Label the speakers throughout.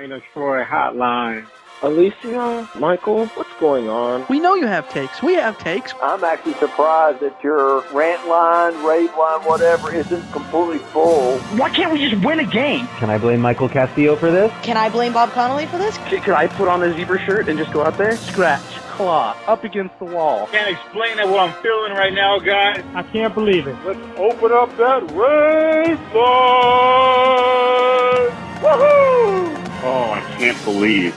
Speaker 1: Rain of Troy hotline.
Speaker 2: Alicia, Michael, what's going on?
Speaker 3: We know you have takes. We have takes.
Speaker 4: I'm actually surprised that your Rant Line, Rave Line, whatever, isn't completely full.
Speaker 5: Why can't we just win a game?
Speaker 6: Can I blame Michael Castillo for this?
Speaker 7: Can I blame Bob Connolly for this?
Speaker 5: Could I put on a zebra shirt and just go out there?
Speaker 1: Scratch, claw, up against the wall.
Speaker 8: Can't explain it, what I'm feeling right now, guys.
Speaker 1: I can't believe it.
Speaker 4: Let's open up that Rave Line! Woohoo!
Speaker 9: Oh, I can't believe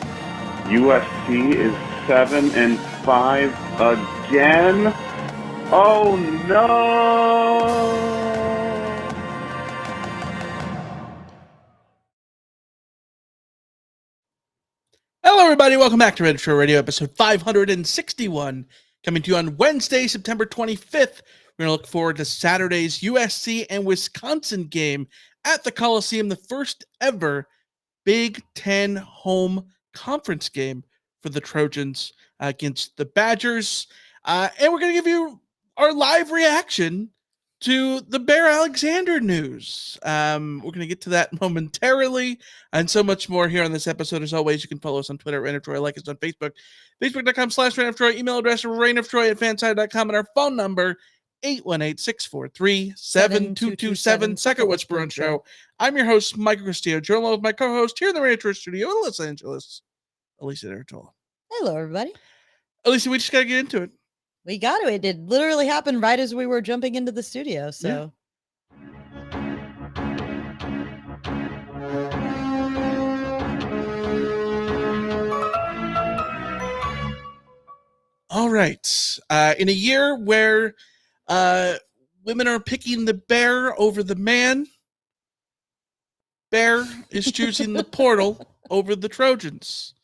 Speaker 9: USC is 7-5 again. Oh no!
Speaker 10: Hello, everybody. Welcome back to Retro Radio, episode 561, coming to you on Wednesday, September 25th. We're going to look forward to Saturday's USC and Wisconsin game at the Coliseum, the first ever Big Ten home conference game for the Trojans against the Badgers. And we're going to give you our live reaction to the Bear Alexander news. We're going to get to that momentarily and so much more here on this episode. As always, you can follow us on Twitter, Rant of Troy, like us on Facebook, facebook.com/Rant of Troy, email address, rantoftroy@fanside.com, and our phone number, 818-643-7227, Second Whisper on Show. I'm your host, Michael Castillo, joined with my co-host here in the Rant of Troy studio in Los Angeles, Alicia Dertola.
Speaker 7: Hello, everybody.
Speaker 10: Alicia, we just got to get into it.
Speaker 7: We got to. It did literally happen right as we were jumping into the studio, so...
Speaker 10: All right. In a year where women are picking the bear over the man, Bear is choosing the portal over the Trojans.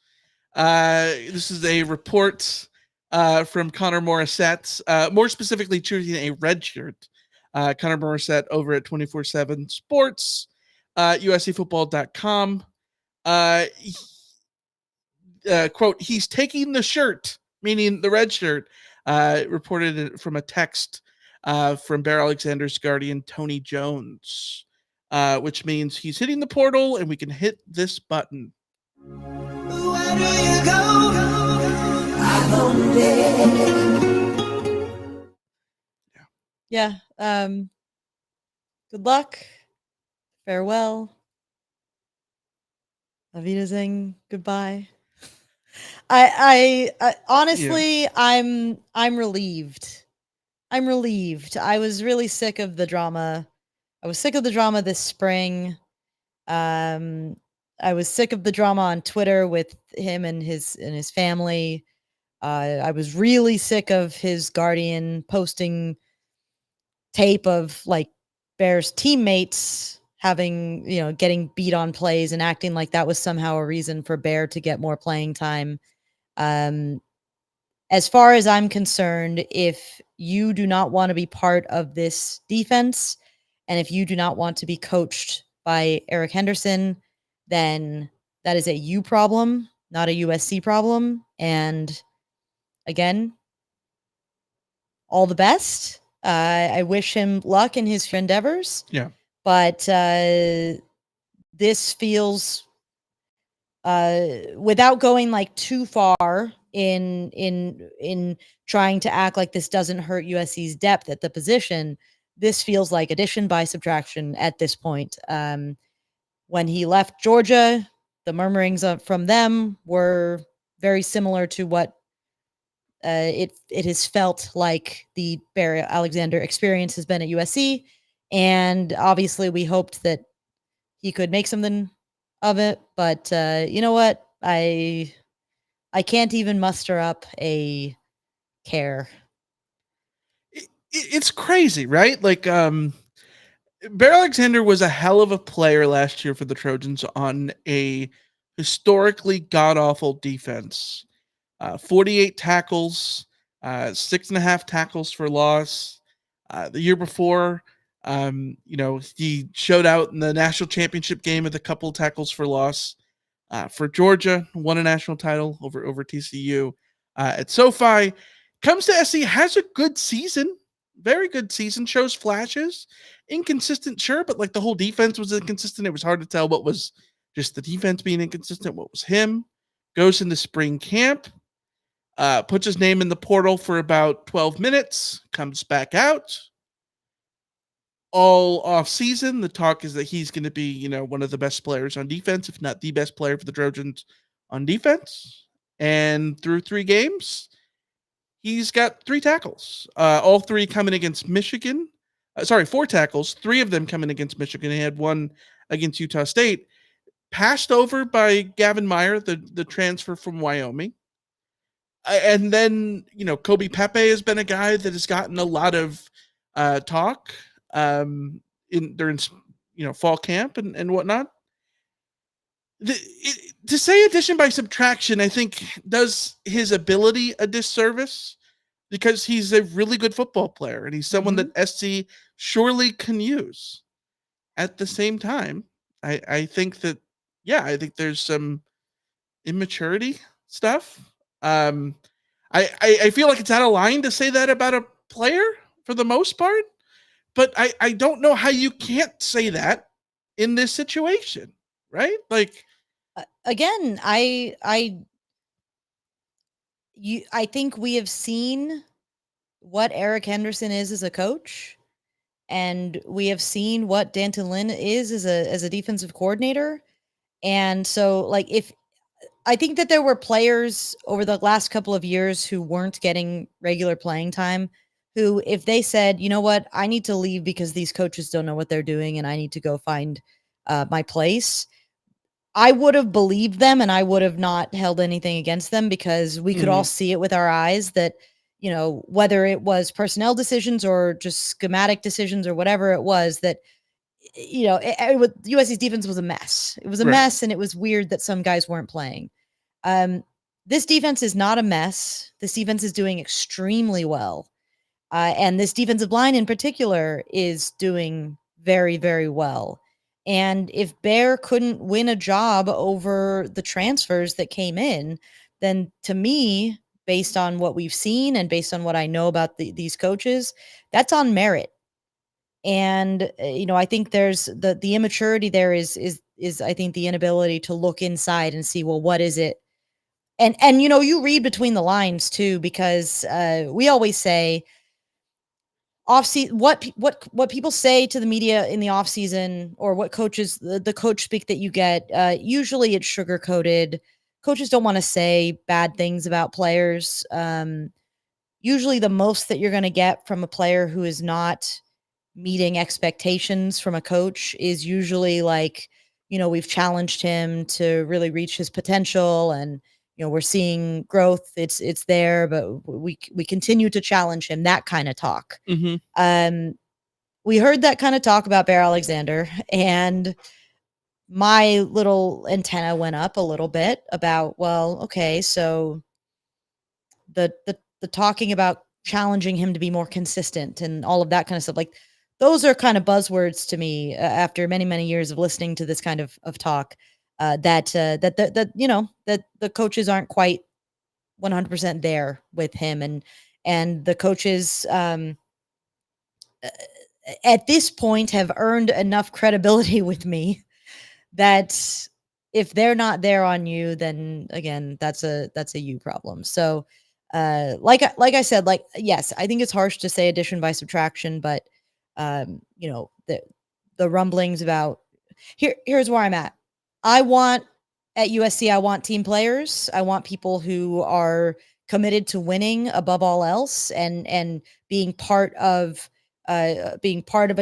Speaker 10: This is a report from Connor Morissette, more specifically choosing a red shirt. Connor Morissette over at 24/7 Sports, USCfootball.com. Quote, he's taking the shirt, meaning the red shirt, reported it from a text from Bear Alexander's guardian, Tony Jones, which means he's hitting the portal and we can hit this button.
Speaker 11: Where do you go?
Speaker 7: Yeah. Good luck. Farewell. Auf Wiedersehen. Goodbye. I honestly, I'm relieved. I'm relieved. I was really sick of the drama. I was sick of the drama this spring. I was sick of the drama on Twitter with him and his family. I was really sick of his guardian posting tape of like Bears teammates having, getting beat on plays and acting like that was somehow a reason for Bear to get more playing time. As far as I'm concerned, if you do not want to be part of this defense, and if you do not want to be coached by Eric Henderson, then that is a you problem, not a USC problem. And again, all the best. I wish him luck in his endeavors.
Speaker 10: Yeah.
Speaker 7: But this feels, without going like too far in trying to act like this doesn't hurt USC's depth at the position, this feels like addition by subtraction at this point. When he left Georgia, the murmurings from them were very similar to what it has felt like the Bear Alexander experience has been at USC. And obviously we hoped that he could make something of it. But you know what? I can't even muster up a care.
Speaker 10: It's crazy, right? Like, Bear Alexander was a hell of a player last year for the Trojans on a historically god-awful defense. 48 tackles, 6.5 tackles for loss. The year before, he showed out in the national championship game with a couple tackles for loss. For Georgia, won a national title over TCU. At SoFi, comes to SC, has a good season. Very good season, shows flashes. Inconsistent, sure, but like the whole defense was inconsistent. It was hard to tell what was just the defense being inconsistent. What was him? Goes into spring camp, puts his name in the portal for about 12 minutes, comes back out. All off season, the talk is that he's going to be, one of the best players on defense, if not the best player for the Trojans on defense. And through 3 games, he's got 3 tackles, all 3 coming against Michigan. 4 tackles, 3 of them coming against Michigan. He had 1 against Utah State. Passed over by Gavin Meyer, the transfer from Wyoming. And then, Kobe Pepe has been a guy that has gotten a lot of talk during fall camp and whatnot. To say addition by subtraction, I think does his ability a disservice, because he's a really good football player and he's someone that SC surely can use. At the same time, I think that, I think there's some immaturity stuff. I feel like it's out of line to say that about a player for the most part, but I don't know how you can't say that in this situation, right? Like,
Speaker 7: again, I think we have seen what Eric Henderson is as a coach, and we have seen what Danton Lynn is as a defensive coordinator. And so, like, if I think that there were players over the last couple of years who weren't getting regular playing time, who, if they said, you know what, I need to leave because these coaches don't know what they're doing and I need to go find my place, I would have believed them and I would have not held anything against them, because we could all see it with our eyes that, whether it was personnel decisions or just schematic decisions or whatever it was, that, USC's defense was a mess. It was a mess, and it was weird that some guys weren't playing. This defense is not a mess. This defense is doing extremely well. And this defensive line in particular is doing very, very well. And if Bear couldn't win a job over the transfers that came in, then to me, based on what we've seen and based on what I know about these coaches, that's on merit. And I think there's the immaturity there is I think the inability to look inside and see, well, what is it? And you read between the lines too, because we always say off-season, what people say to the media in the off-season, or what coaches, the coach speak that you get, usually it's sugar-coated. Coaches don't want to say bad things about players. Usually the most that you're going to get from a player who is not meeting expectations from a coach is usually like, we've challenged him to really reach his potential, and we're seeing growth. It's there, but we continue to challenge him. That kind of talk. We heard that kind of talk about Bear Alexander, and my little antenna went up a little bit about, well, okay, so the talking about challenging him to be more consistent and all of that kind of stuff, like, those are kind of buzzwords to me after many, many years of listening to this kind of talk, that the coaches aren't quite 100% there with him. And the coaches at this point have earned enough credibility with me that if they're not there on you, then again, that's a you problem. So like I said, like, yes, I think it's harsh to say addition by subtraction, but the rumblings about here's where I'm at. At USC, I want team players. I want people who are committed to winning above all else, and being part of a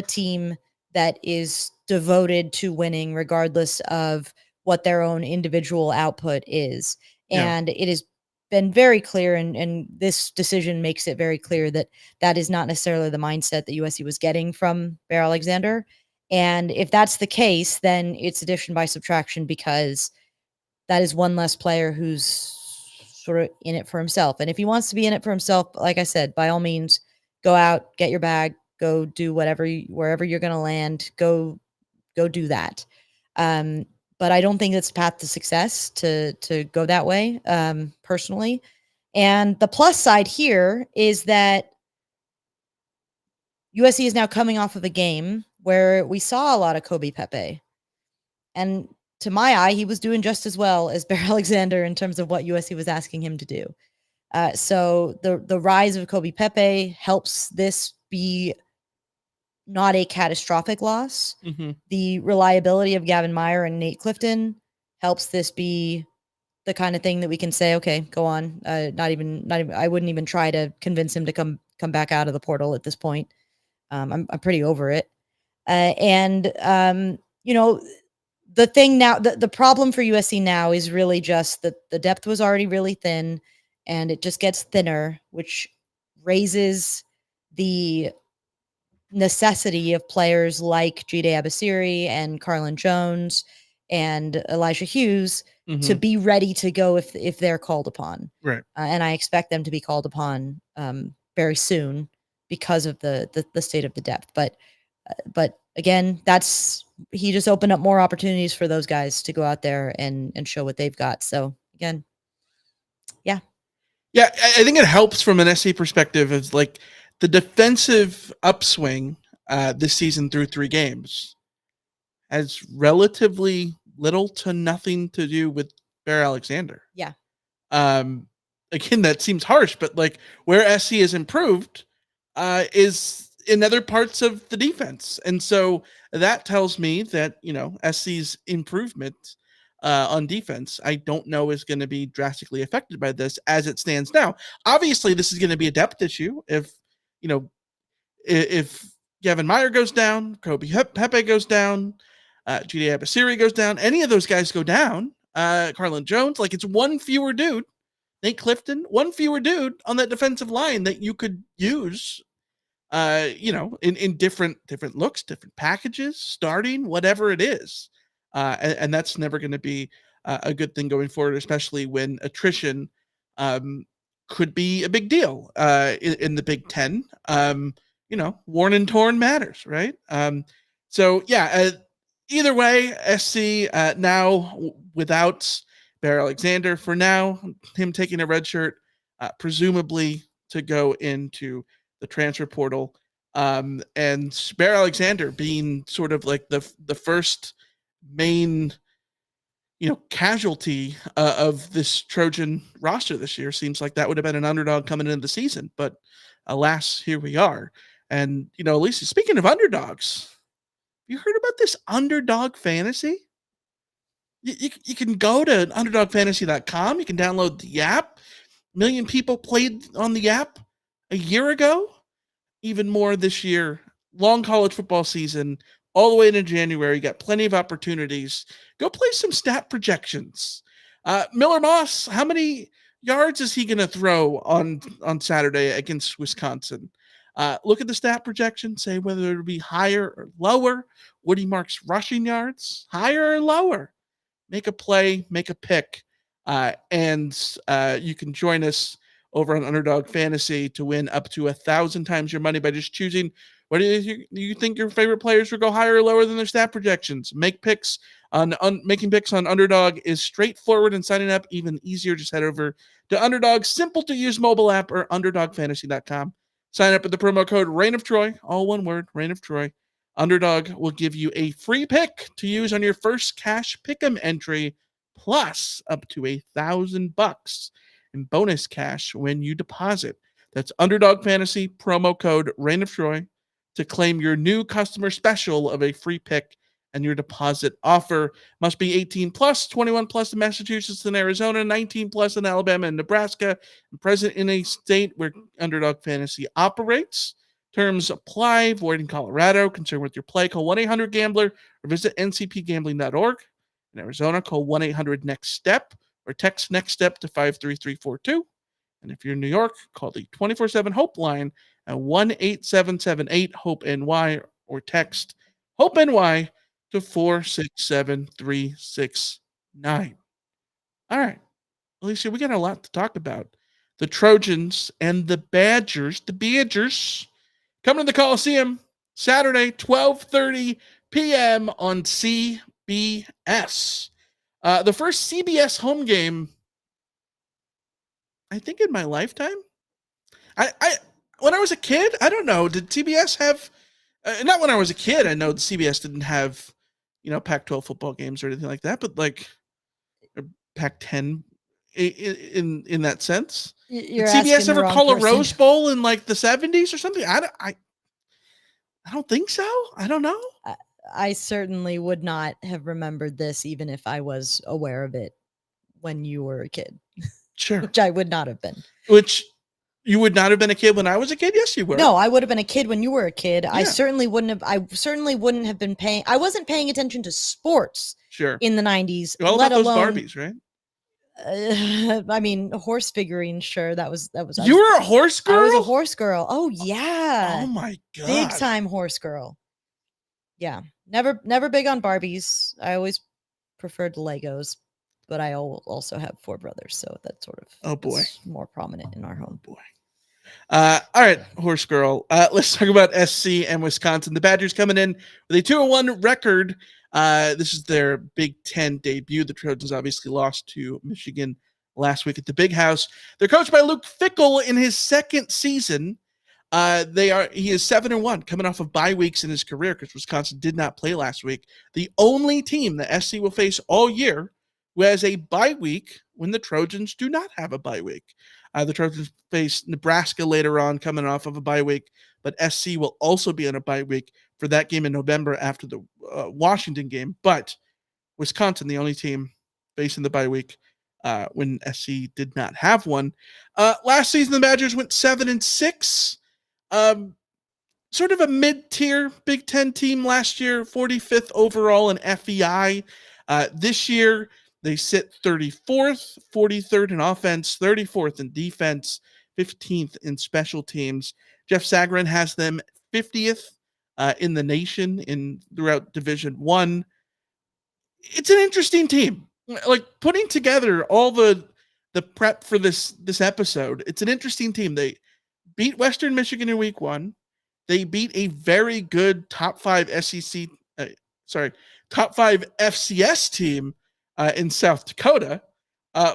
Speaker 7: team that is devoted to winning regardless of what their own individual output is. And it has been very clear, and this decision makes it very clear that that is not necessarily the mindset that USC was getting from Bear Alexander. And if that's the case, then it's addition by subtraction, because that is one less player who's sort of in it for himself. And if he wants to be in it for himself, like I said, by all means, go out, get your bag, go do whatever, wherever you're going to land, go do that. But I don't think it's path to success to go that way, personally. And the plus side here is that USC is now coming off of a game where we saw a lot of Kobe Pepe. And to my eye, he was doing just as well as Bear Alexander in terms of what USC was asking him to do. So the rise of Kobe Pepe helps this be not a catastrophic loss.
Speaker 10: Mm-hmm.
Speaker 7: The reliability of Gavin Meyer and Nate Clifton helps this be the kind of thing that we can say, okay, go on. Not even. I wouldn't even try to convince him to come back out of the portal at this point. I'm pretty over it. You know, the thing now, the problem for USC now is really just that the depth was already really thin, and it just gets thinner, which raises the necessity of players like Jide Abasiri and Carlin Jones and Elijah Hughes to be ready to go if they're called upon.
Speaker 10: Right.
Speaker 7: And I expect them to be called upon very soon because of the state of the depth. But again, he just opened up more opportunities for those guys to go out there and show what they've got. So again, yeah.
Speaker 10: Yeah, I think it helps from an SC perspective. It's like the defensive upswing this season through 3 games has relatively little to nothing to do with Bear Alexander.
Speaker 7: Yeah.
Speaker 10: Again, that seems harsh, but like where SC has improved is in other parts of the defense. And so that tells me that, SC's improvement on defense, I don't know is going to be drastically affected by this as it stands now. Obviously, this is going to be a depth issue. If Gavin Meyer goes down, Kobe Pepe goes down, Jide Abasiri goes down, any of those guys go down, Carlin Jones, like it's one fewer dude, Nate Clifton, one fewer dude on that defensive line that you could use, in different looks, different packages, starting, whatever it is. And that's never going to be a good thing going forward, especially when attrition could be a big deal in the Big Ten. Worn and torn matters, right? Either way, SC now without Bear Alexander for now, him taking a red shirt, presumably to go into the transfer portal, and Bear Alexander being sort of like the first main casualty of this Trojan roster this year. Seems like that would have been an underdog coming into the season, but alas, here we are. And Lisa, speaking of underdogs, you heard about this Underdog Fantasy? You can go to underdogfantasy.com. You can download the app. 1 million people played on the app a year ago. Even more this year. Long college football season, all the way into January. You got plenty of opportunities. Go play some stat projections. Miller Moss, how many yards is he going to throw on Saturday against Wisconsin? Look at the stat projection, say whether it'll be higher or lower. Woody Marks rushing yards, higher or lower. Make a play, make a pick, and you can join us over on Underdog Fantasy to win up to 1,000 times your money by just choosing what do you think your favorite players will go higher or lower than their stat projections. Make picks making picks on Underdog is straightforward, and signing up even easier. Just head over to Underdog's simple to use mobile app or underdogfantasy.com. Sign up with the promo code Reign of Troy, all one word, Reign of Troy. Underdog will give you a free pick to use on your first cash pick'em entry, plus up to $1,000 in bonus cash when you deposit. That's Underdog Fantasy, promo code Reign of Troy, to claim your new customer special of a free pick and your deposit offer. Must be 18 plus, 21 plus in Massachusetts and Arizona, 19 plus in Alabama and Nebraska, and present in a state where Underdog Fantasy operates. Terms apply. Void in Colorado. Concerned with your play, call 1-800-GAMBLER or visit ncpgambling.org. In Arizona, call 1-800-NEXT-STEP or text NEXT STEP to 53342. And if you're in New York, call the 24/7 Hope line at 1-8778-HOPE-NY or text HOPE-NY to 467-369. All right. Alicia, we got a lot to talk about. The Trojans and the Badgers, coming to the Coliseum Saturday, 12:30 p.m. on CBS. The first CBS home game, I think, in my lifetime. When I was a kid, I don't know, did CBS have, not when I was a kid, I know the CBS didn't have, Pac-12 football games or anything like that, but like Pac-10 in that sense.
Speaker 7: You're
Speaker 10: Did CBS
Speaker 7: asking the
Speaker 10: ever
Speaker 7: wrong
Speaker 10: call a
Speaker 7: person.
Speaker 10: Rose Bowl in like the 70s or something? I don't think so. I don't know.
Speaker 7: I certainly would not have remembered this even if I was aware of it when you were a kid.
Speaker 10: Sure.
Speaker 7: Which I would not have been.
Speaker 10: Which you would not have been a kid when I was a kid? Yes, you were.
Speaker 7: No, I would have been a kid when you were a kid.
Speaker 10: Yeah.
Speaker 7: I certainly wouldn't have been paying. I wasn't paying attention to sports
Speaker 10: in
Speaker 7: the 90s.
Speaker 10: All
Speaker 7: let
Speaker 10: about
Speaker 7: alone
Speaker 10: those Barbies, right?
Speaker 7: I mean, horse figures, sure. That was.
Speaker 10: You were a horse girl?
Speaker 7: I was a horse girl. Oh yeah.
Speaker 10: Oh my God.
Speaker 7: Big time horse girl. Yeah. Never big on Barbies. I always preferred Legos, but I also have 4 brothers, so that's sort of more prominent in our home.
Speaker 10: Boy. All right, horse girl. Let's talk about SC and Wisconsin. The Badgers coming in with a 2-1 record. This is their Big Ten debut. The Trojans obviously lost to Michigan last week at the Big House. They're coached by Luke Fickell in his second season. He is 7-1, coming off of bye weeks in his career because Wisconsin did not play last week. The only team that SC will face all year who has a bye week when the Trojans do not have a bye week. The Trojans face Nebraska later on, coming off of a bye week, but SC will also be on a bye week for that game in November after the Washington game. But Wisconsin, the only team facing the bye week when SC did not have one. Last season, the Badgers went 7-6. Sort of a mid-tier Big Ten team last year, 45th overall in FEI. This year, they sit 34th, 43rd in offense, 34th in defense, 15th in special teams. Jeff Sagarin has them 50th in the nation throughout Division I. It's an interesting team. Like putting together all the prep for this episode, it's an interesting team. They beat Western Michigan in week 1. They beat a very good top 5 top 5 FCS team in South Dakota,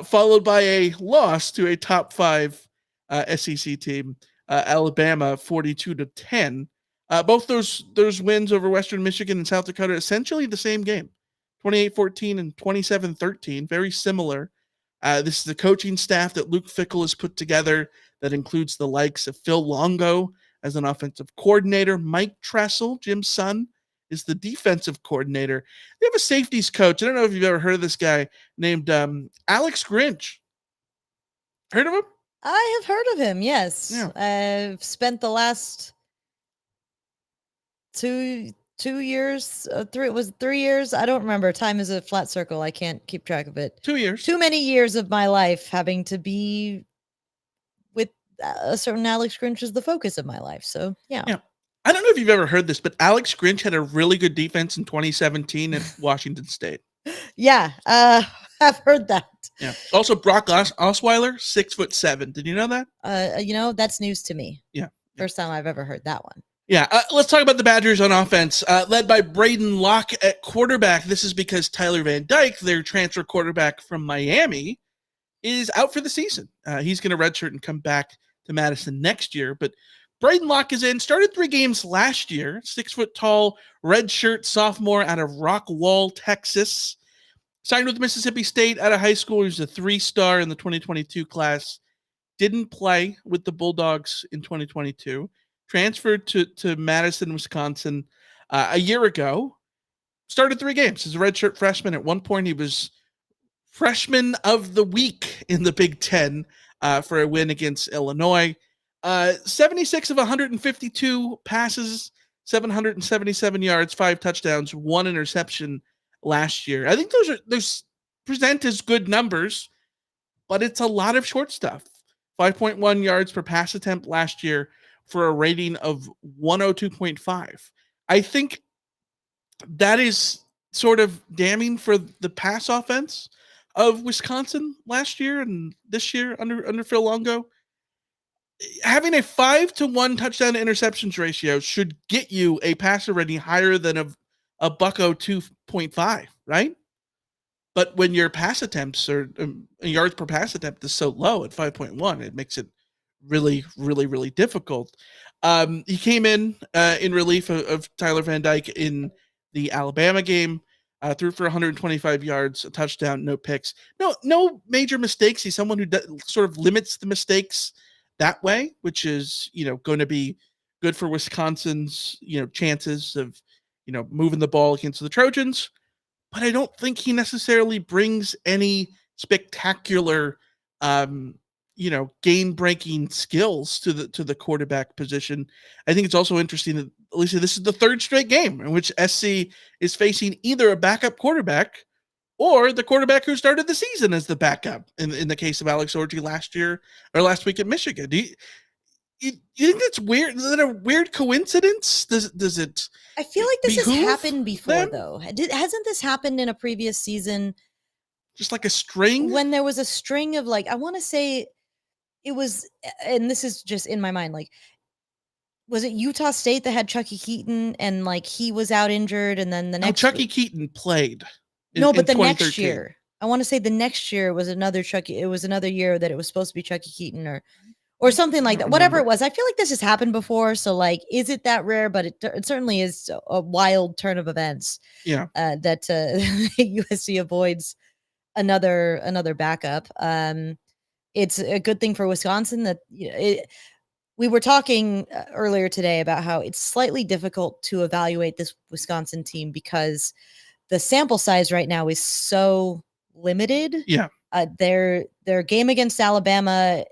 Speaker 10: followed by a loss to a top 5 SEC team, Alabama, 42-10. Both those wins over Western Michigan and South Dakota, essentially the same game, 28-14 and 27-13, very similar. This is the coaching staff that Luke Fickell has put together that includes the likes of Phil Longo as an offensive coordinator. Mike Tressel, Jim's son, is the defensive coordinator. They have a safeties coach. I don't know if you've ever heard of this guy named Alex Grinch. Heard of him?
Speaker 7: I have heard of him, yes.
Speaker 10: Yeah.
Speaker 7: I've spent the last 2 years, 3 years. I don't remember. Time is a flat circle. I can't keep track of it.
Speaker 10: 2 years.
Speaker 7: Too many years of my life having to be with a certain Alex Grinch is the focus of my life. So, yeah.
Speaker 10: I don't know if you've ever heard this, but Alex Grinch had a really good defense in 2017 at Washington State.
Speaker 7: Yeah, I've heard that.
Speaker 10: Yeah. Also, Brock Osweiler, 6'7". Did you know that?
Speaker 7: That's news to me.
Speaker 10: Yeah.
Speaker 7: First time I've ever heard that one.
Speaker 10: Yeah. Let's talk about the Badgers on offense, led by Braden Locke at quarterback. This is because Tyler Van Dyke, their transfer quarterback from Miami, is out for the season. He's going to redshirt and come back to Madison next year, but Braden Locke is in, started 3 games last year, 6-foot-tall, redshirt sophomore out of Rockwall, Texas. Signed with Mississippi State out of high school. He was a 3-star in the 2022 class. Didn't play with the Bulldogs in 2022. Transferred to Madison, Wisconsin a year ago. Started 3 games as a redshirt freshman. At one point, he was freshman of the week in the Big Ten for a win against Illinois. 76 of 152 passes, 777 yards, 5 touchdowns, 1 interception last year. I think those present as good numbers, but it's a lot of short stuff. 5.1 yards per pass attempt last year for a rating of 102.5. I think that is sort of damning for the pass offense of Wisconsin last year and this year under Phil Longo. Having a 5-to-1 touchdown to interceptions ratio should get you a passer rating higher than a Bucko 2.5, right? But when your pass attempts or yards per pass attempt is so low at 5.1, it makes it really, really, really difficult. He came in relief of Tyler Van Dyke in the Alabama game. threw for 125 yards, a touchdown, no picks, no major mistakes. He's someone who sort of limits the mistakes that way, which is, going to be good for Wisconsin's, chances of, moving the ball against the Trojans. But I don't think he necessarily brings any spectacular, game-breaking skills to the quarterback position. I think it's also interesting that, Alicia, this is the third straight game in which SC is facing either a backup quarterback or the quarterback who started the season as the backup. In the case of Alex Orji last week at Michigan. Do you think that's weird? Is that a weird coincidence? Does it?
Speaker 7: I feel like this has
Speaker 10: behoove
Speaker 7: happened before,
Speaker 10: them?
Speaker 7: though. Hasn't this happened in a previous season
Speaker 10: Just like a string?
Speaker 7: when there was a string of, like, I want to say it was, and this is just in my mind, like, was it Utah State that had Chucky Keaton and, like, he was out injured, and then the next
Speaker 10: Chucky Keaton played.
Speaker 7: But the next
Speaker 10: 2013.
Speaker 7: year, I want to say the next year was another Chucky. It was another year that it was supposed to be Chucky Keaton or something like that. Whatever it was, I feel like this has happened before. So, like, is it that rare? But it certainly is a wild turn of events.
Speaker 10: Yeah.
Speaker 7: That USC avoids another backup. It's a good thing for Wisconsin that we were talking earlier today about how it's slightly difficult to evaluate this Wisconsin team because the sample size right now is so limited.
Speaker 10: Yeah.
Speaker 7: Their game against Alabama,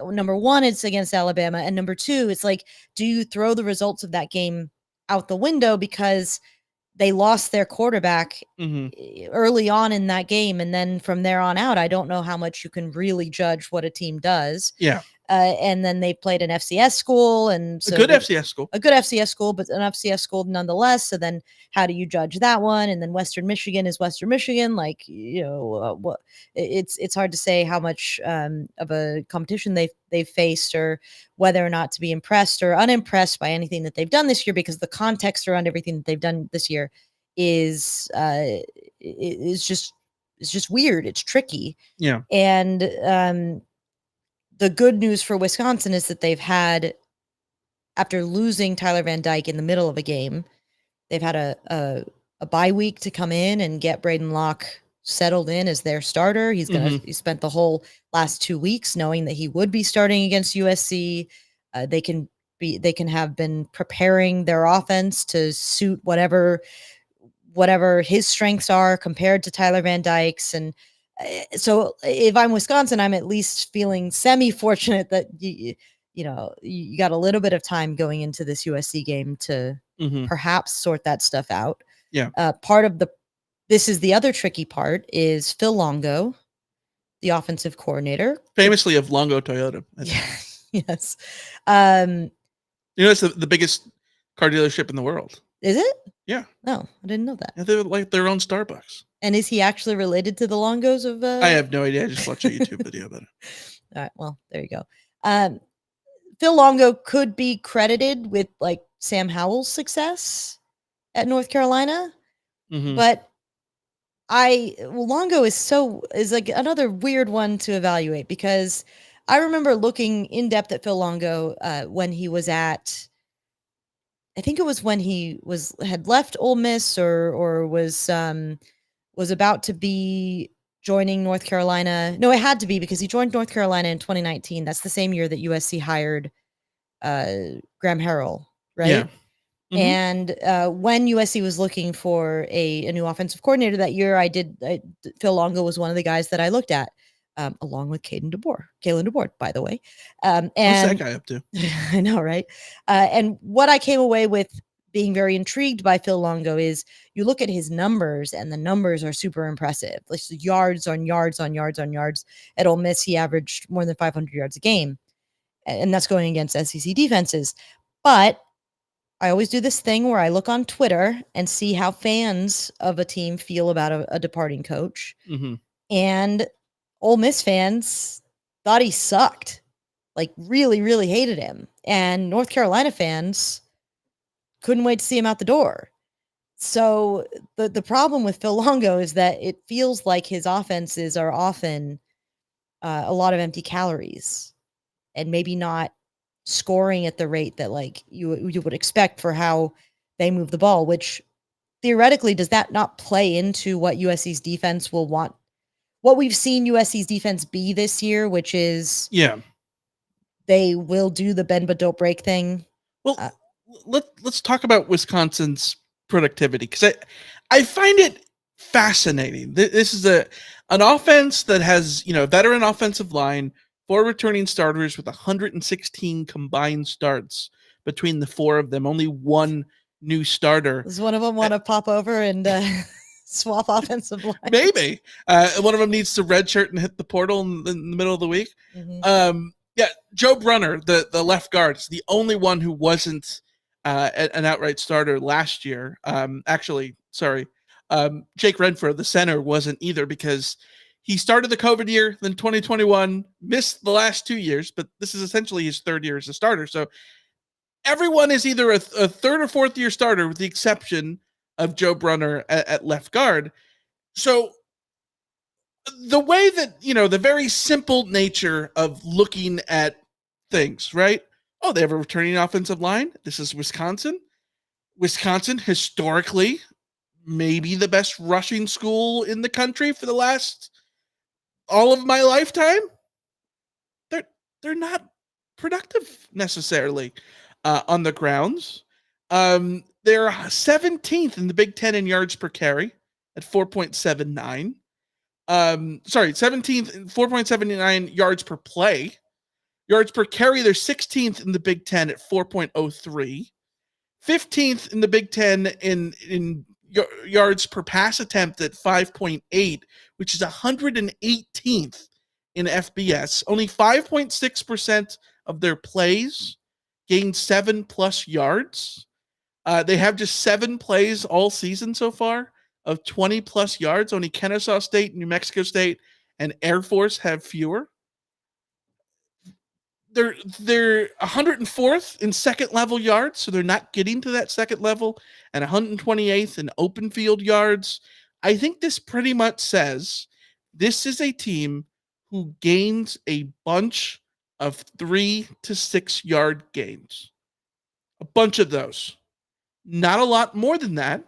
Speaker 7: number one, it's against Alabama. And number two, it's like, do you throw the results of that game out the window because they lost their quarterback early on in that game? And then from there on out, I don't know how much you can really judge what a team does.
Speaker 10: Yeah.
Speaker 7: And then they played an FCS school, and so
Speaker 10: a good FCS school,
Speaker 7: but an FCS school nonetheless. So then, how do you judge that one? And then Western Michigan is Western Michigan. Like, what? It's hard to say how much of a competition they've faced, or whether or not to be impressed or unimpressed by anything that they've done this year, because the context around everything that they've done this year is just weird. It's tricky.
Speaker 10: Yeah,
Speaker 7: and the good news for Wisconsin is that they've had, after losing Tyler Van Dyke in the middle of a game, they've had a bye week to come in and get Braden Locke settled in as their starter. He spent the whole last 2 weeks knowing that he would be starting against USC. They can have been preparing their offense to suit whatever his strengths are compared to Tyler Van Dyke's. And so if I'm Wisconsin, I'm at least feeling semi-fortunate that you got a little bit of time going into this USC game to perhaps sort that stuff out.
Speaker 10: Yeah.
Speaker 7: This is the other tricky part, is Phil Longo, the offensive coordinator,
Speaker 10: famously of Longo Toyota.
Speaker 7: Yes.
Speaker 10: It's the biggest car dealership in the world.
Speaker 7: Is it?
Speaker 10: Yeah.
Speaker 7: No, I didn't know that.
Speaker 10: Yeah, they're like their own Starbucks.
Speaker 7: And is he actually related to the Longos of?
Speaker 10: I have no idea. I just watched a YouTube video about it.
Speaker 7: All right. Well, there you go. Phil Longo could be credited with, like, Sam Howell's success at North Carolina, but Longo is like another weird one to evaluate, because I remember looking in depth at Phil Longo when he was at, I think it was when he had left Ole Miss or was about to be joining North Carolina. No, it had to be, because he joined North Carolina in 2019. That's the same year that USC hired Graham Harrell, right?
Speaker 10: Yeah.
Speaker 7: And when USC was looking for a new offensive coordinator that year, Phil Longo was one of the guys that I looked at, along with Kalen DeBoer, by the way. And
Speaker 10: what's that guy up to?
Speaker 7: I know, right? And what I came away with being very intrigued by Phil Longo is, you look at his numbers, and the numbers are super impressive. Like, yards on yards on yards on yards. At Ole Miss, he averaged more than 500 yards a game, and that's going against SEC defenses. But I always do this thing where I look on Twitter and see how fans of a team feel about a departing coach. And Ole Miss fans thought he sucked, like really, really hated him. And North Carolina fans couldn't wait to see him out the door. So the problem with Phil Longo is that it feels like his offenses are often a lot of empty calories, and maybe not scoring at the rate that, like, you would expect for how they move the ball, which theoretically, does that not play into what USC's defense will want? What we've seen USC's defense be this year, which is they will do the bend but don't break thing.
Speaker 10: Well, let's talk about Wisconsin's productivity, because I find it fascinating. This is an offense that has veteran offensive line, 4 returning starters with 116 combined starts between the 4 of them. Only 1 new starter.
Speaker 7: Does one of them want to pop over and swap offensive line?
Speaker 10: Maybe one of them needs to redshirt and hit the portal in the middle of the week.
Speaker 7: Mm-hmm.
Speaker 10: Joe Brunner, the left guard, is the only one who wasn't an outright starter last year. Jake Renfro, the center, wasn't either, because he started the COVID year, then 2021, missed the last 2 years, but this is essentially his 3rd year as a starter. So everyone is either a 3rd or 4th year starter, with the exception of Joe Brunner at left guard. So the way that, the very simple nature of looking at things, right? Oh, they have a returning offensive line. This is Wisconsin. Wisconsin, historically, maybe the best rushing school in the country for the last all of my lifetime. They're not productive necessarily on the grounds. They're 17th in the Big Ten in yards per carry at 4.79. 17th, 4.79 yards per play. Yards per carry, they're 16th in the Big Ten at 4.03. 15th in the Big Ten in yards per pass attempt at 5.8, which is 118th in FBS. Only 5.6% of their plays gained 7+ yards. They have just 7 plays all season so far of 20+ yards. Only Kennesaw State, New Mexico State, and Air Force have fewer. They're 104th in second level yards, so they're not getting to that second level, and 128th in open field yards. I think this pretty much says this is a team who gains a bunch of 3 to 6 yard gains. A bunch of those. Not a lot more than that,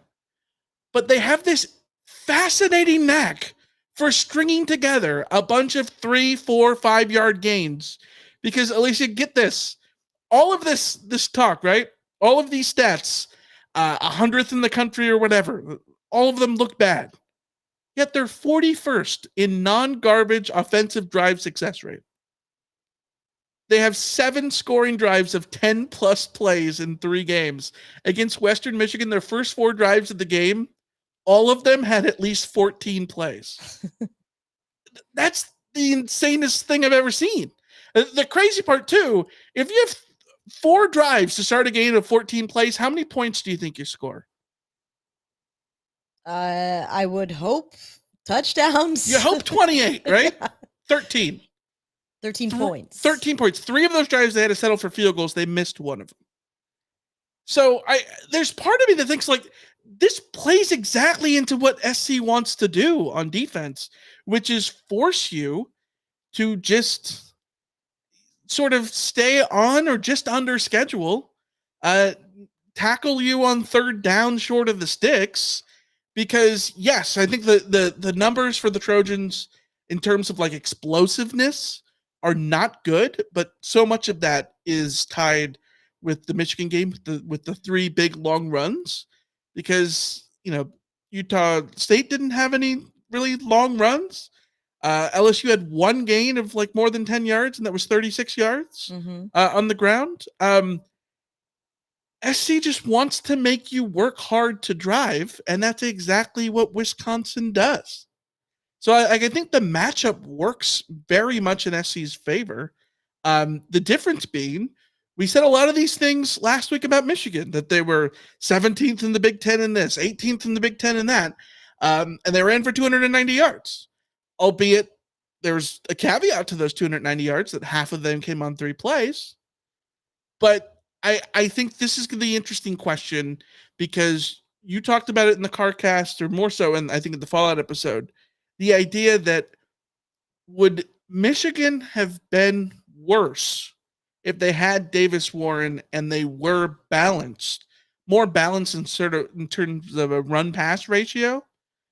Speaker 10: but they have this fascinating knack for stringing together a bunch of 3, 4, 5 yard gains. Because, Alicia, get this. All of this talk, right? All of these stats, 100th in the country or whatever, all of them look bad. Yet they're 41st in non-garbage offensive drive success rate. They have 7 scoring drives of 10+ plays in 3 games. Against Western Michigan, their first 4 drives of the game, all of them had at least 14 plays. That's the insanest thing I've ever seen. The crazy part, too, if you have 4 drives to start a game of 14 plays, how many points do you think you score?
Speaker 7: I would hope touchdowns.
Speaker 10: You hope 28, right?
Speaker 7: Yeah.
Speaker 10: 13.
Speaker 7: 13 points.
Speaker 10: 13 points. 3 of those drives they had to settle for field goals. They missed 1 of them. So there's part of me that thinks, like, this plays exactly into what SC wants to do on defense, which is force you to just sort of stay on or just under schedule, tackle you on 3rd down short of the sticks. Because, yes, I think the numbers for the Trojans in terms of, like, explosiveness are not good, but so much of that is tied with the Michigan game, with the 3 big long runs, because, Utah State didn't have any really long runs. LSU had 1 gain of like more than 10 yards, and that was 36 yards on the ground. SC just wants to make you work hard to drive, and that's exactly what Wisconsin does. So I think the matchup works very much in SC's favor. The difference being, we said a lot of these things last week about Michigan, that they were 17th in the Big Ten in this, 18th in the Big Ten in that, and they ran for 290 yards. Albeit there's a caveat to those 290 yards, that half of them came on 3 plays. But I think this is the interesting question, because you talked about it in the CarCast, or more so, and I think in the Fallout episode, the idea that would Michigan have been worse if they had Davis Warren and they were balanced more balanced in terms of a run pass ratio,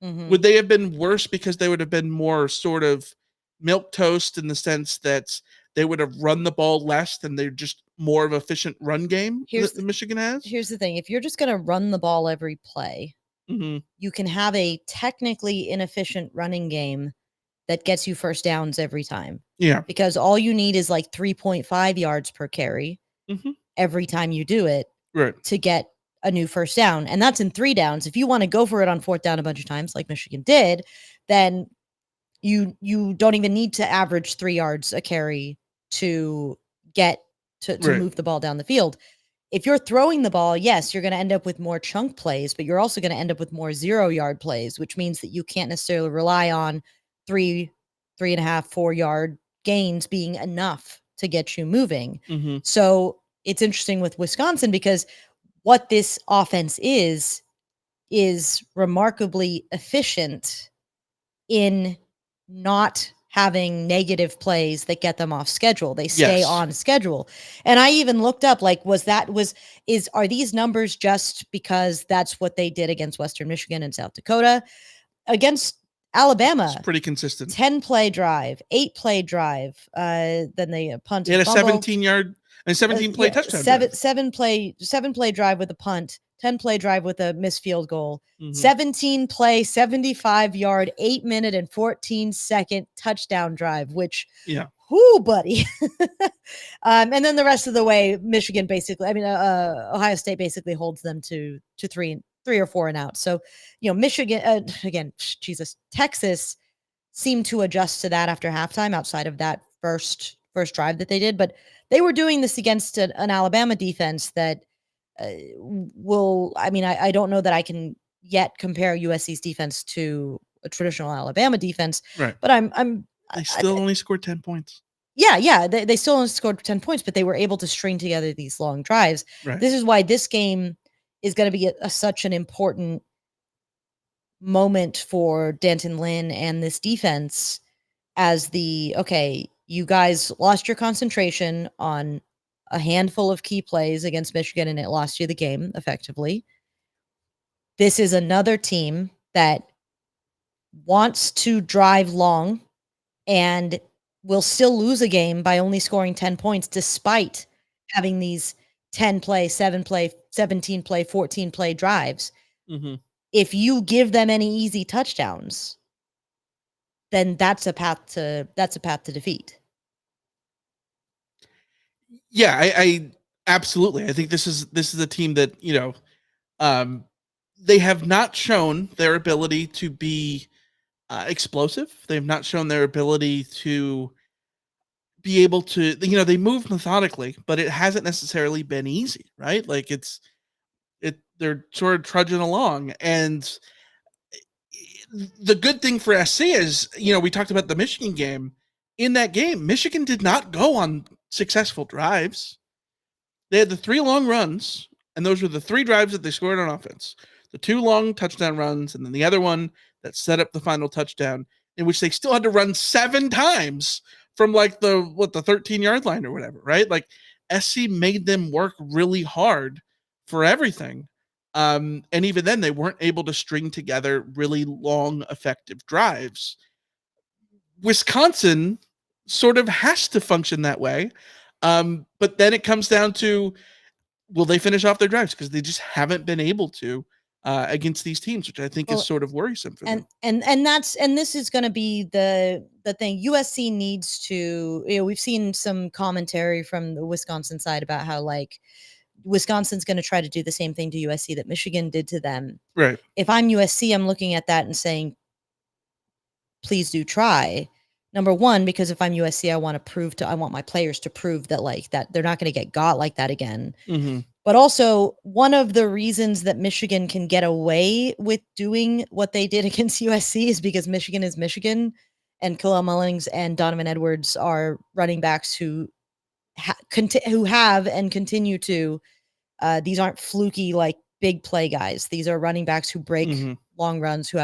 Speaker 7: Mhm.
Speaker 10: would they have been worse because they would have been more sort of milk toast in the sense that they would have run the ball less and they're just more of an efficient run game that Michigan has?
Speaker 7: Here's the thing. If you're just going to run the ball every play,
Speaker 10: Mhm.
Speaker 7: you can have a technically inefficient running game that gets you first downs every time.
Speaker 10: Yeah.
Speaker 7: Because all you need is like 3.5 yards per carry
Speaker 10: Mhm.
Speaker 7: every time you do it
Speaker 10: Right.
Speaker 7: to get a new first down. And that's in 3 downs. If you want to go for it on 4th down a bunch of times like Michigan did, then you don't even need to average 3 yards a carry to get to
Speaker 10: Right.
Speaker 7: move the ball down the field. If you're throwing the ball, yes, you're going to end up with more chunk plays, but you're also going to end up with more 0-yard plays, which means that you can't necessarily rely on 3.5, 4-yard gains being enough to get you moving.
Speaker 10: Mhm.
Speaker 7: So it's interesting with Wisconsin because what this offense is remarkably efficient in not having negative plays that get them off schedule. They stay
Speaker 10: Yes.
Speaker 7: on schedule. And I even looked up, like, are these numbers just because that's what they did against Western Michigan and South Dakota? Against Alabama,
Speaker 10: It's pretty consistent.
Speaker 7: 10-play drive, 8-play drive, then they punt
Speaker 10: They had
Speaker 7: and
Speaker 10: a
Speaker 7: fumble.
Speaker 10: 17-play touchdown drive.
Speaker 7: 7-play drive with a punt, 10-play drive with a missed field goal,
Speaker 10: Mhm.
Speaker 7: 17-play, 75-yard, 8-minute and 14-second touchdown drive, which,
Speaker 10: Yeah.
Speaker 7: whoo, buddy. And then the rest of the way, Michigan basically, Ohio State basically holds them to 3 or 4 and out. So, Michigan, again, Jesus, Texas seemed to adjust to that after halftime outside of that first drive that they did. But they were doing this against an Alabama defense that I don't know that I can yet compare USC's defense to a traditional Alabama defense.
Speaker 10: Right.
Speaker 7: But
Speaker 10: They still only scored 10 points.
Speaker 7: Yeah. They still only scored 10 points, but they were able to string together these long drives.
Speaker 10: Right.
Speaker 7: This is why this game is going to be such an important moment for Danton Lynn and this defense as you guys lost your concentration on a handful of key plays against Michigan and it lost you the game effectively. This is another team that wants to drive long and will still lose a game by only scoring 10 points despite having these 10-play, 7-play, 17-play, 14-play drives.
Speaker 10: Mhm.
Speaker 7: If you give them any easy touchdowns, then that's a path to defeat.
Speaker 10: Yeah, I absolutely. I think this is a team that, they have not shown their ability to be explosive. They have not shown their ability to be able to, they move methodically, but it hasn't necessarily been easy, right? Like they're sort of trudging along. And the good thing for SC is, we talked about the Michigan game. In that game, Michigan did not go on successful drives. They had the 3 long runs, and those were the 3 drives that they scored on offense. The 2 long touchdown runs, and then the other one that set up the final touchdown, in which they still had to run 7 times from like the 13-yard line or whatever, right? Like SC made them work really hard for everything. And even then they weren't able to string together really long, effective drives. Wisconsin sort of has to function that way. But then it comes down to, will they finish off their drives? Because they just haven't been able to against these teams, which I think is sort of worrisome for them.
Speaker 7: And this is going to be the thing. USC needs to, we've seen some commentary from the Wisconsin side about how like Wisconsin's going to try to do the same thing to USC that Michigan did to them.
Speaker 10: Right.
Speaker 7: If I'm USC, I'm looking at that and saying, please do try. Number one, because if I'm USC, I want my players to prove that like that they're not going to get got like that again.
Speaker 10: Mm-hmm.
Speaker 7: But also, one of the reasons that Michigan can get away with doing what they did against USC is because Michigan is Michigan, and Khalil Mullings and Donovan Edwards are running backs who have and continue to. These aren't fluky like big play guys. These are running backs who break long runs, who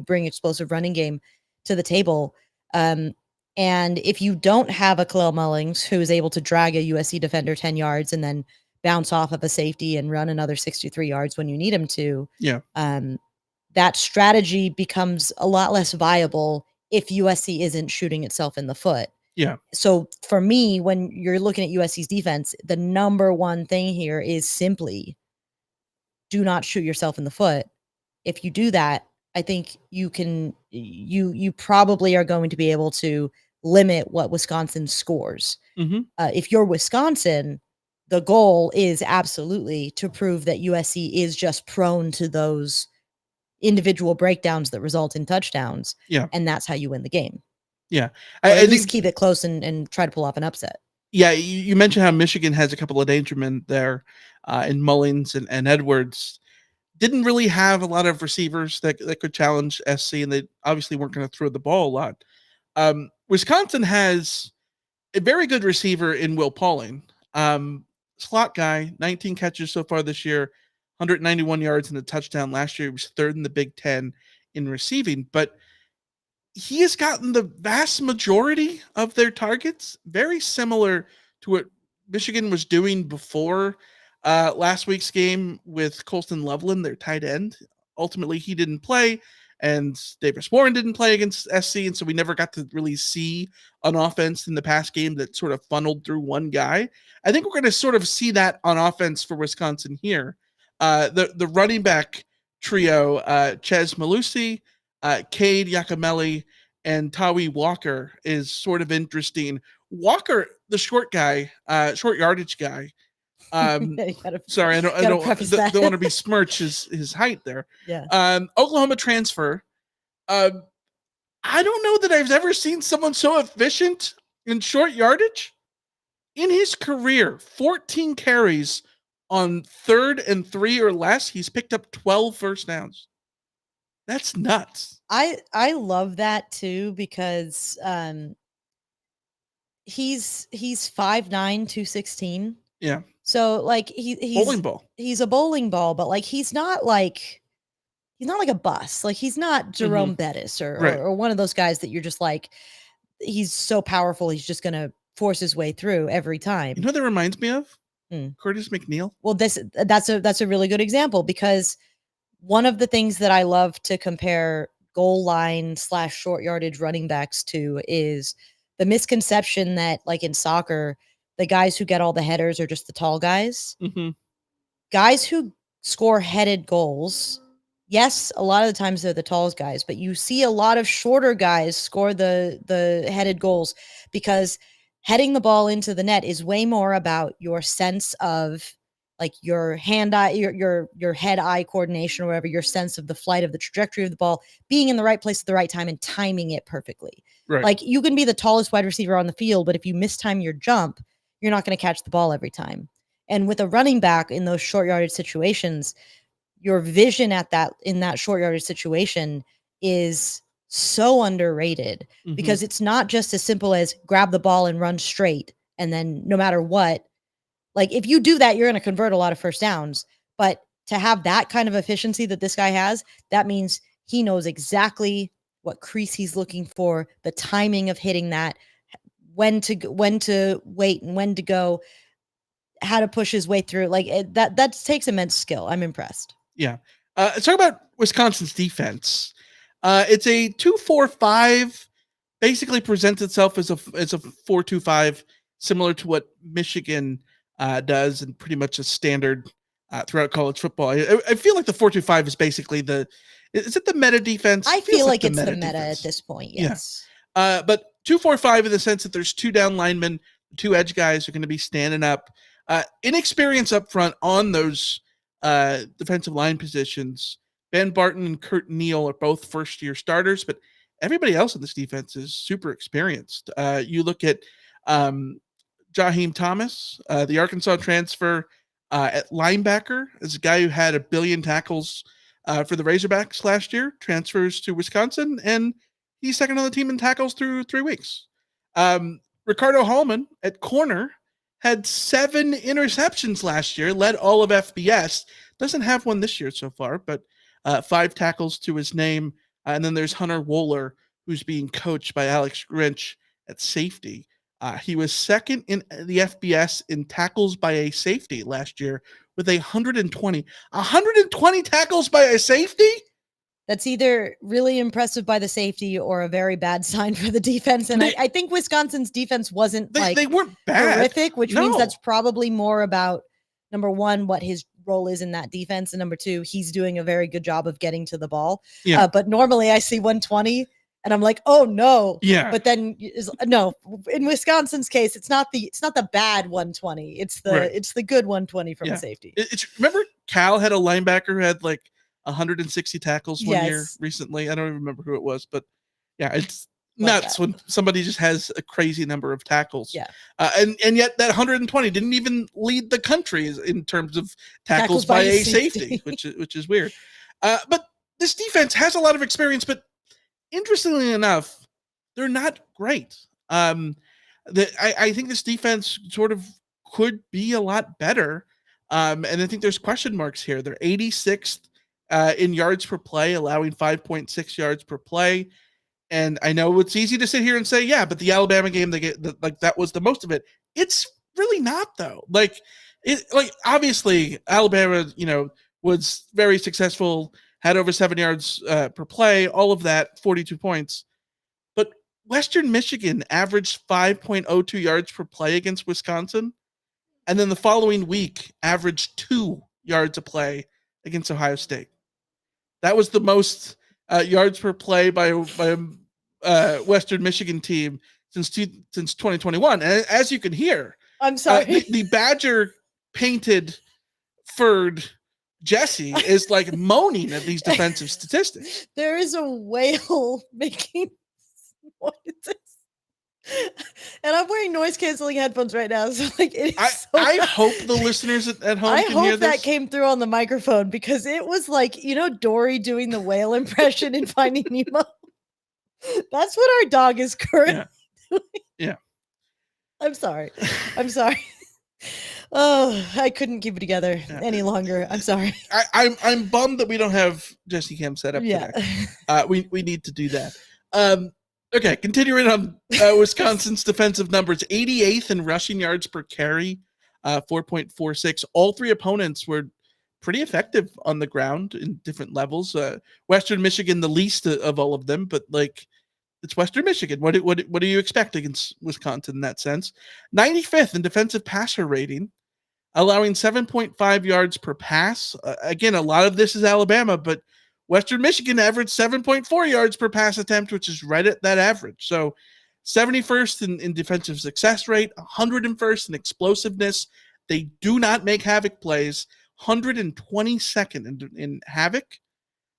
Speaker 7: bring explosive running game to the table. And if you don't have a Khalil Mullings who is able to drag a USC defender 10 yards and then bounce off of a safety and run another 63 yards when you need him to.
Speaker 10: Yeah.
Speaker 7: That strategy becomes a lot less viable if USC isn't shooting itself in the foot.
Speaker 10: Yeah.
Speaker 7: So for me, when you're looking at USC's defense, the number one thing here is simply do not shoot yourself in the foot. If you do that, I think you probably are going to be able to limit what Wisconsin scores.
Speaker 10: Mm-hmm.
Speaker 7: If you're Wisconsin, the goal is absolutely to prove that USC is just prone to those individual breakdowns that result in touchdowns.
Speaker 10: Yeah.
Speaker 7: And that's how you win the game.
Speaker 10: Yeah.
Speaker 7: At least keep it close and try to pull off an upset.
Speaker 10: Yeah. You mentioned how Michigan has a couple of dangermen there in Mullins and Edwards. Didn't really have a lot of receivers that could challenge SC, and they obviously weren't going to throw the ball a lot. Wisconsin has a very good receiver in Will Pauling. Slot guy, 19 catches so far this year, 191 yards and a touchdown. Last year, he was third in the Big Ten in receiving, but he has gotten the vast majority of their targets, very similar to what Michigan was doing before last week's game with Colston Loveland, their tight end. Ultimately, he didn't play, and Davis Warren didn't play against SC, and so we never got to really see an offense in the past game that sort of funneled through one guy. I think we're going to sort of see that on offense for Wisconsin here. The running back trio, Ches Malusi, Cade Yakimelli, and Tawi Walker is sort of interesting. Walker, the short guy, short yardage guy. Sorry, I don't want to besmirch his height there.
Speaker 7: Yeah.
Speaker 10: Oklahoma transfer. I don't know that I've ever seen someone so efficient in short yardage. In his career, 14 carries on 3rd and 3 or less, he's picked up 12 first downs. That's nuts.
Speaker 7: I love that too, because he's 5'9", 216.
Speaker 10: Yeah.
Speaker 7: So like he's
Speaker 10: bowling ball.
Speaker 7: He's a bowling ball, but like he's not like a bus. Like he's not Jerome Bettis or one of those guys that you're just like, he's so powerful he's just gonna force his way through every time.
Speaker 10: You know what that reminds me of? Curtis McNeil.
Speaker 7: Well, that's a really good example, because one of the things that I love to compare goal line / short yardage running backs to is the misconception that, like in soccer, the guys who get all the headers are just the tall guys.
Speaker 10: Mm-hmm.
Speaker 7: Guys who score headed goals, yes, a lot of the times they're the tallest guys, but you see a lot of shorter guys score the headed goals, because heading the ball into the net is way more about your sense of like your hand-eye, your head-eye coordination or whatever, your sense of the flight of the trajectory of the ball, being in the right place at the right time and timing it perfectly.
Speaker 10: Right.
Speaker 7: Like you can be the tallest wide receiver on the field, but if you mistime your jump, you're not going to catch the ball every time. And with a running back in those short yardage situations, your vision in that short yardage situation is so underrated, because it's not just as simple as grab the ball and run straight. And then no matter what, like if you do that, you're going to convert a lot of first downs. But to have that kind of efficiency that this guy has, that means he knows exactly what crease he's looking for, the timing of hitting that, when to wait and when to go, how to push his way through. Like that takes immense skill. I'm impressed.
Speaker 10: Yeah. Let's talk about Wisconsin's defense. It's a 2-4-5, basically presents itself as a 4-2-5, similar to what Michigan does, and pretty much a standard throughout college football. I feel like the 4-2-5 is basically is it the meta defense?
Speaker 7: I feel like it's the meta defense at this point. Yes.
Speaker 10: Yeah. But 2-4-5 in the sense that there's 2 down linemen, 2 edge guys are going to be standing up. Inexperience up front on those defensive line positions. Ben Barton and Kurt Neal are both first-year starters, but everybody else in this defense is super experienced. You look at Jaheim Thomas, the Arkansas transfer at linebacker, is a guy who had 1 billion tackles for the Razorbacks last year, transfers to Wisconsin, and he's second on the team in tackles through 3 weeks. Ricardo Hallman at corner had 7 interceptions last year, led all of FBS. Doesn't have one this year so far, but 5 tackles to his name. And then there's Hunter Wohler, who's being coached by Alex Grinch at safety. He was second in the FBS in tackles by a safety last year with 120. 120 tackles by a safety?
Speaker 7: That's either really impressive by the safety or a very bad sign for the defense. And I think Wisconsin's defense wasn't
Speaker 10: they weren't bad.
Speaker 7: horrific, which means that's probably more about, number one, what his role is in that defense. And number two, he's doing a very good job of getting to the ball.
Speaker 10: Yeah.
Speaker 7: But normally I see 120 and I'm like, oh no.
Speaker 10: Yeah.
Speaker 7: But then no, in Wisconsin's case, it's not the bad 120. It's the good 120 from a safety.
Speaker 10: Remember Cal had a linebacker who had like 160 tackles one year
Speaker 7: Yes.
Speaker 10: recently. I don't even remember who it was, but yeah, it's nuts when somebody just has a crazy number of tackles.
Speaker 7: Yeah.
Speaker 10: And yet that 120 didn't even lead the country in terms of tackles by a safety, which is weird. But this defense has a lot of experience, but interestingly enough, they're not great. I think this defense sort of could be a lot better. And I think there's question marks here. They're 86th in yards per play, allowing 5.6 yards per play. And I know it's easy to sit here and say, yeah, but the Alabama game, that was the most of it. It's really not, though. Obviously Alabama, was very successful, had over 7 yards per play, all of that, 42 points. But Western Michigan averaged 5.02 yards per play against Wisconsin. And then the following week averaged 2 yards a play against Ohio State. That was the most yards per play by Western Michigan team since 2021. And as you can hear,
Speaker 7: I'm sorry,
Speaker 10: the Badger painted furred Jesse is like moaning at these defensive statistics.
Speaker 7: There is a whale making noises. And I'm wearing noise canceling headphones right now. So
Speaker 10: I hope the listeners at home can hear this.
Speaker 7: That came through on the microphone because it was like, Dory doing the whale impression in Finding Nemo. That's what our dog is currently doing.
Speaker 10: Yeah.
Speaker 7: I'm sorry. Oh, I couldn't keep it together any longer. I'm sorry.
Speaker 10: I'm bummed that we don't have Jesse Cam set up today. We need to do that. Okay, continuing on Wisconsin's defensive numbers, 88th in rushing yards per carry, 4.46. All three opponents were pretty effective on the ground in different levels. Western Michigan, the least of all of them, but it's Western Michigan. What do you expect against Wisconsin in that sense? 95th in defensive passer rating, allowing 7.5 yards per pass. Again, a lot of this is Alabama, but Western Michigan averaged 7.4 yards per pass attempt, which is right at that average. So 71st in defensive success rate, 101st in explosiveness. They do not make havoc plays. 122nd in havoc.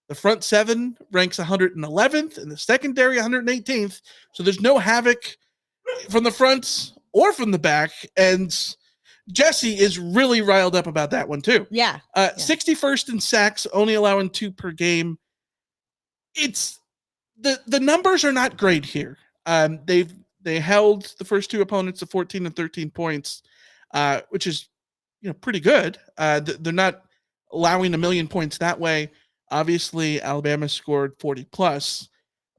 Speaker 10: The front seven ranks 111th, and the secondary 118th. So there's no havoc from the front or from the back. And Jesse is really riled up about that one too.
Speaker 7: Yeah.
Speaker 10: 61st in sacks, only allowing 2 per game. It's the numbers are not great here. They held the first 2 opponents to 14 and 13 points, which is pretty good. They're not allowing 1 million points that way. Obviously, Alabama scored 40 plus.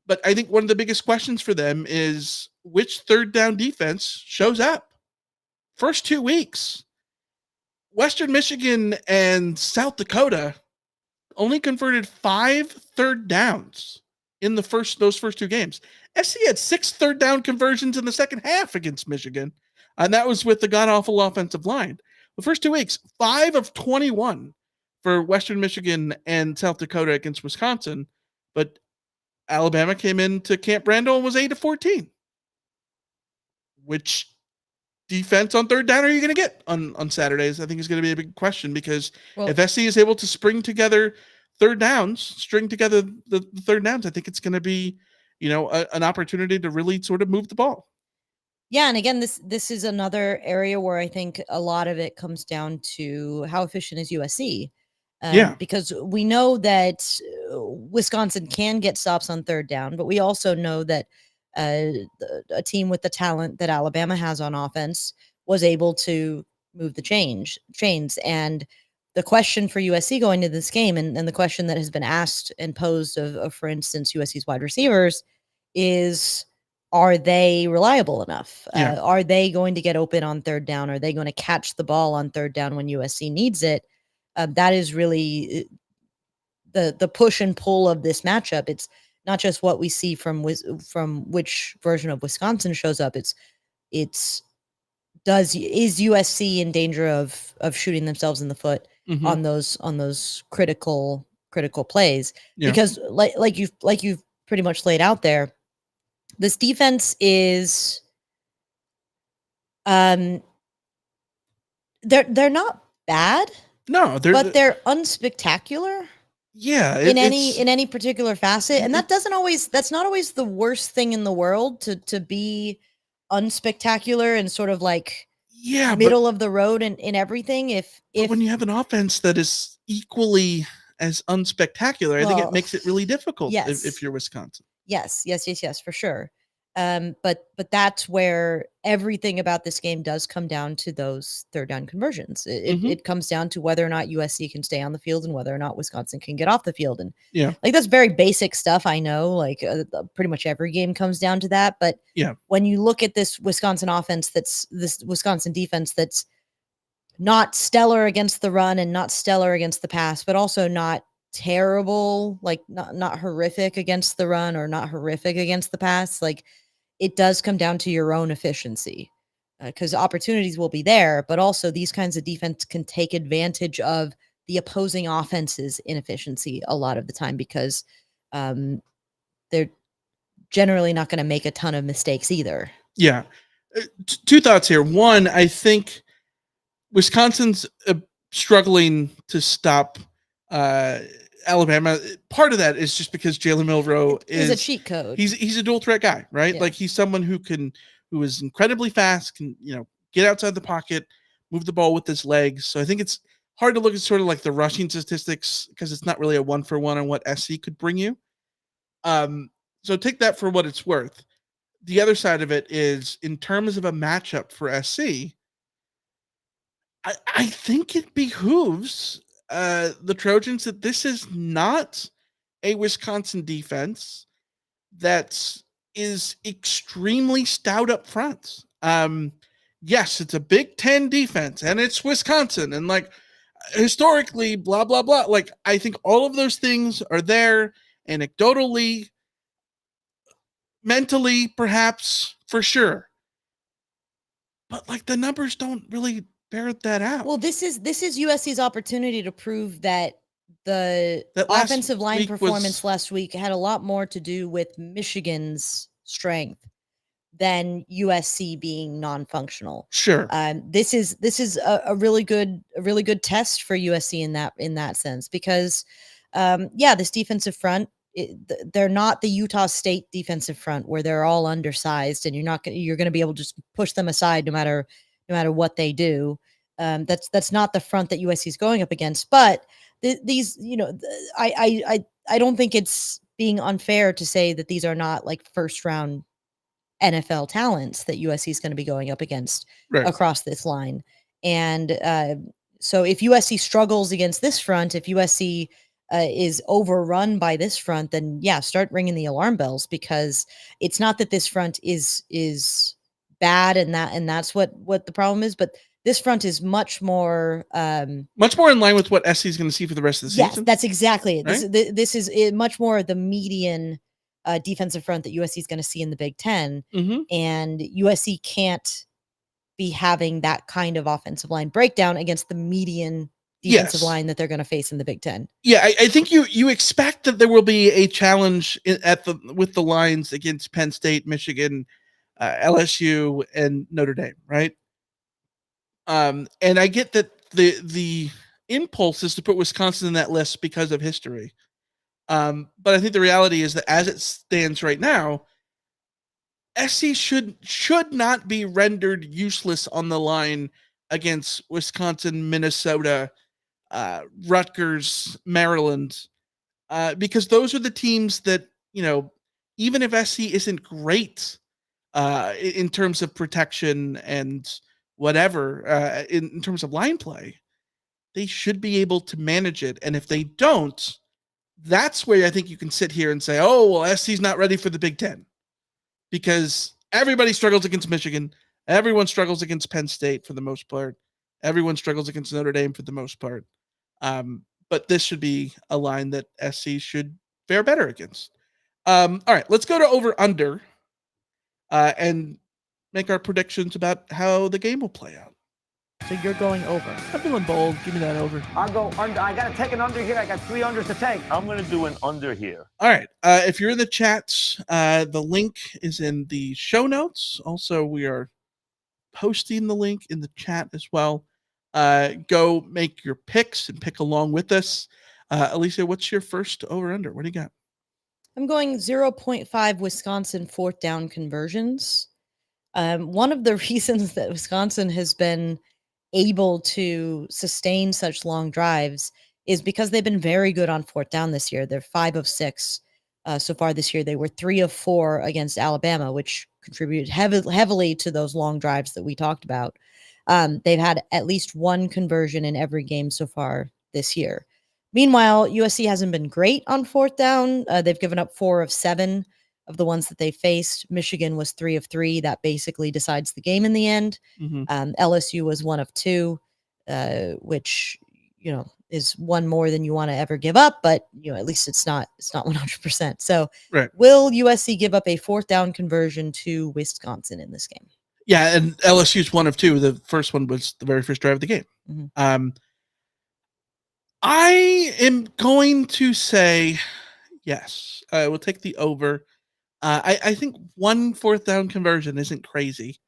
Speaker 10: But I think one of the biggest questions for them is which third down defense shows up. First 2 weeks, Western Michigan and South Dakota only converted 5 third downs in those first 2 games. SC had 6 third down conversions in the second half against Michigan, and that was with the god-awful offensive line. The first 2 weeks, 5 of 21 for Western Michigan and South Dakota against Wisconsin, but Alabama came into Camp Randall and was 8 of 14. Which defense on third down are you going to get on Saturdays? I think is going to be a big question because if SC is able to string together the third downs, I think it's going to be, an opportunity to really sort of move the ball.
Speaker 7: Yeah, and again, this is another area where I think a lot of it comes down to how efficient is USC. Because we know that Wisconsin can get stops on third down, but we also know that a team with the talent that Alabama has on offense was able to move the chains. And the question for USC going into this game, and the question that has been asked and posed of for instance, USC's wide receivers is, are they reliable enough?
Speaker 10: Yeah.
Speaker 7: Are they going to get open on third down? Are they going to catch the ball on third down when USC needs it? That is really the push and pull of this matchup. It's not just what we see from which version of Wisconsin shows up. Is USC in danger of shooting themselves in the foot on those critical plays?
Speaker 10: Yeah.
Speaker 7: Because like you've pretty much laid out there, this defense is they're not bad.
Speaker 10: No,
Speaker 7: but they're unspectacular.
Speaker 10: Yeah,
Speaker 7: in any particular facet, and that's not always the worst thing in the world to be unspectacular and sort of like middle of the road in everything. If
Speaker 10: when you have an offense that is equally as unspectacular, I think it makes it really difficult if you're Wisconsin.
Speaker 7: Yes, for sure. But that's where everything about this game does come down to those third down conversions. It comes down to whether or not USC can stay on the field and whether or not Wisconsin can get off the field. And like that's very basic stuff. I know, like pretty much every game comes down to that. But when you look at this Wisconsin offense, this Wisconsin defense that's not stellar against the run and not stellar against the pass, but also not terrible, like not horrific against the run or not horrific against the pass, like. It does come down to your own efficiency because opportunities will be there, but also these kinds of defense can take advantage of the opposing offense's inefficiency a lot of the time because they're generally not going to make a ton of mistakes either.
Speaker 10: Yeah. Two thoughts here. One, I think Wisconsin's struggling to stop Alabama. Part of that is just because Jalen Milroe is
Speaker 7: a cheat code.
Speaker 10: He's a dual threat guy, right?
Speaker 7: Yeah.
Speaker 10: Like he's someone who is incredibly fast, can get outside the pocket, move the ball with his legs. So I think it's hard to look at sort of like the rushing statistics because it's not really a 1-for-1 on what SC could bring you. So take that for what it's worth. The other side of it is in terms of a matchup for SC, I think it behooves the Trojans that this is not a Wisconsin defense that is extremely stout up front. Yes, it's a Big Ten defense and it's Wisconsin and like historically blah, blah, blah. Like I think all of those things are there anecdotally, mentally, perhaps for sure. But like the numbers don't really bear that out.
Speaker 7: Well, this is USC's opportunity to prove that the offensive line performance last week had a lot more to do with Michigan's strength than USC being non-functional.
Speaker 10: Sure.
Speaker 7: This is a really good test for USC in that sense because this defensive front, they're not the Utah State defensive front where they're all undersized and you're going to be able to just push them aside no matter what they do. That's not the front that USC is going up against. But these, I don't think it's being unfair to say that these are not like first round NFL talents that USC is going to be going up against across this line. And so if USC struggles against this front, if USC is overrun by this front, then start ringing the alarm bells because it's not that this front is bad and that's what the problem is, but this front is much more in line
Speaker 10: with what SC is going to see for the rest of the season.
Speaker 7: Yes, that's exactly it.
Speaker 10: Right?
Speaker 7: This is much more the median defensive front that USC is going to see in the Big Ten, and USC can't be having that kind of offensive line breakdown against the median defensive line that they're going to face in the Big Ten.
Speaker 10: Yeah, I think you expect that there will be a challenge with the lines against Penn State, Michigan, LSU, and Notre Dame, right? And I get that the impulse is to put Wisconsin in that list because of history. But I think the reality is that as it stands right now, SC should not be rendered useless on the line against Wisconsin, Minnesota, Rutgers, Maryland, because those are the teams that, even if SC isn't great in terms of protection and whatever, in terms of line play, they should be able to manage it. And if they don't, that's where I think you can sit here and say, oh, well, SC's not ready for the Big Ten. because everybody struggles against Michigan. Everyone struggles against Penn State for the most part. Everyone struggles against Notre Dame for the most part. But this should be a line that SC should fare better against. All right, let's go to over-under and make our predictions about how the game will play out.
Speaker 7: So you're going over.
Speaker 3: I'm feeling bold. Give me that over.
Speaker 4: I'll go under. I got to take an under here. I got 3 unders to take.
Speaker 8: I'm going to do an under here.
Speaker 10: All right. If you're in the chats, the link is in the show notes. Also, we are posting the link in the chat as well. Go make your picks and pick along with us. Alicia, what's your first over-under? What do you got?
Speaker 7: I'm going 0.5 Wisconsin 4th down conversions. One of the reasons that Wisconsin has been able to sustain such long drives is because they've been very good on 4th down this year. They're 5 of 6 so far this year. They were 3 of 4 against Alabama, which contributed heavily to those long drives that we talked about. They've had at least 1 conversion in every game so far this year. Meanwhile, USC hasn't been great on 4th down. They've given up 4 of 7 of the ones that they faced. Michigan was 3 of 3. That basically decides the game in the end. LSU was 1 of 2, which, is 1 more than you want to ever give up, but at least it's not 100%. So
Speaker 10: right.
Speaker 7: Will USC give up a 4th down conversion to Wisconsin in this game?
Speaker 10: Yeah, and LSU's 1 of 2. The first one was the very first drive of the game. I am going to say yes. I will take the over. I think 1 4th down conversion isn't crazy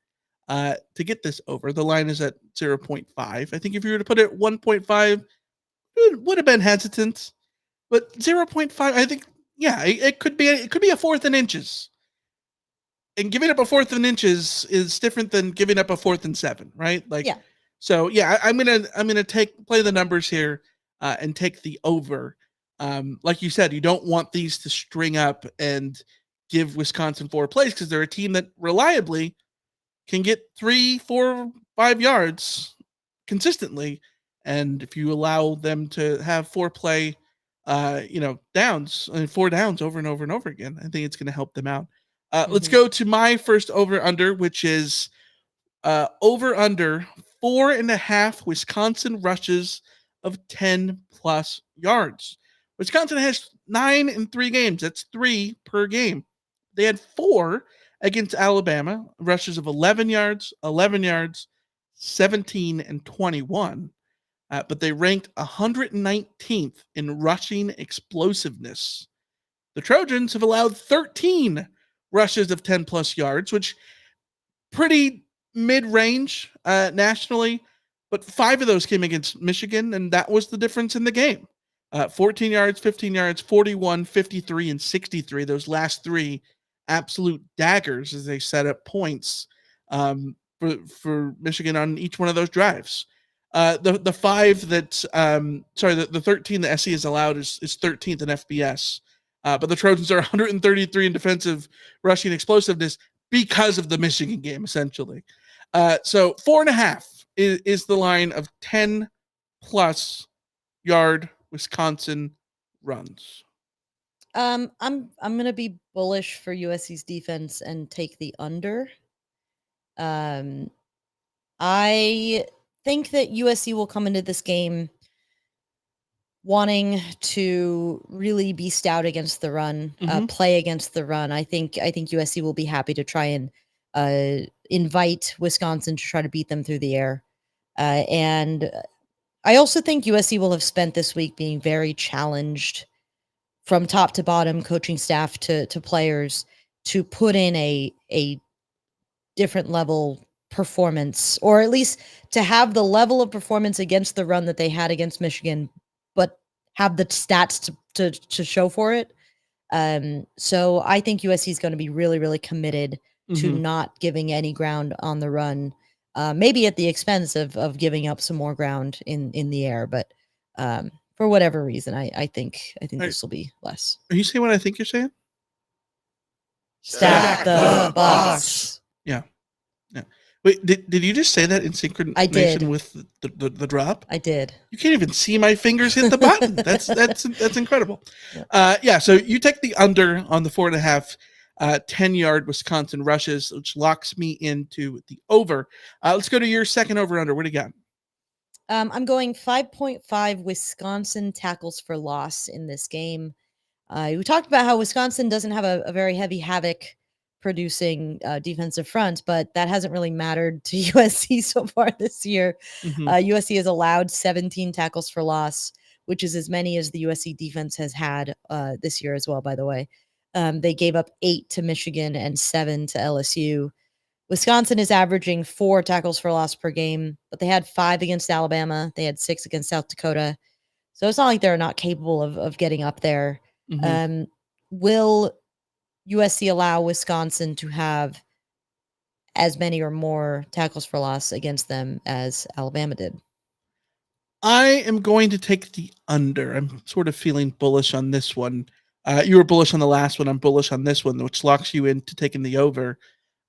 Speaker 10: to get this over. The line is at 0.5. I think if you were to put it at 1.5, it would have been hesitant. But 0.5, I think, yeah, it could be a 4th and inches. And giving up a 4th and inches is different than giving up a 4th and 7, right? So yeah, I'm gonna play the numbers here and take the over. Like you said, you don't want these to string up and give Wisconsin 4 plays because they're a team that reliably can get 3, 4, 5 yards consistently. And if you allow them to have 4 play, downs and 4 downs over and over and over again, I think it's going to help them out. Let's go to my first over-under, which is over-under 4.5 Wisconsin rushes of 10-plus yards. Wisconsin has 9 in 3 games. That's 3 per game. They had 4 against Alabama, rushes of 11 yards, 17, and 21. But they ranked 119th in rushing explosiveness. The Trojans have allowed 13 rushes of 10-plus yards, which pretty mid-range nationally, but 5 of those came against Michigan, and that was the difference in the game. 14 yards, 15 yards, 41, 53, and 63. Those last 3 absolute daggers as they set up points for Michigan on each one of those drives. The 5 that the 13 that SC is allowed is 13th in FBS. But the Trojans are 133 in defensive rushing explosiveness because of the Michigan game, essentially. So 4.5 is the line of 10-plus yard Wisconsin runs.
Speaker 7: I'm gonna be bullish for USC's defense and take the under. I think that USC will come into this game wanting to really be stout against the run, play against the run. I think USC will be happy to try and invite Wisconsin to try to beat them through the air. And I also think USC will have spent this week being very challenged from top to bottom, coaching staff to players, to put in a different level performance, or at least to have the level of performance against the run that they had against Michigan, but have the stats to show for it. So I think USC is going to be really, really committed to not giving any ground on the run, maybe at the expense of giving up some more ground in the air. But for whatever reason, I think this will be less.
Speaker 10: Are you saying what I think you're saying?
Speaker 7: Stack the box.
Speaker 10: Yeah. Wait, did you just say that in synchronization with the drop?
Speaker 7: I did.
Speaker 10: You can't even see my fingers hit the button. That's incredible. Yeah. So you take the under on the 4.5. 10-yard Wisconsin rushes, which locks me into the over. Let's go to your second over-under. What do you got?
Speaker 7: I'm going 5.5 Wisconsin tackles for loss in this game. We talked about how Wisconsin doesn't have a very heavy havoc producing defensive front, but that hasn't really mattered to USC so far this year. USC has allowed 17 tackles for loss, which is as many as the USC defense has had this year as well, by the way. They gave up 8 to Michigan and 7 to LSU. Wisconsin is averaging 4 tackles for loss per game, but they had 5 against Alabama. They had 6 against South Dakota. So it's not like they're not capable of getting up there. Will USC allow Wisconsin to have as many or more tackles for loss against them as Alabama did?
Speaker 10: I am going to take the under. I'm sort of feeling bullish on this one. You were bullish on the last one. I'm bullish on this one, which locks you into taking the over.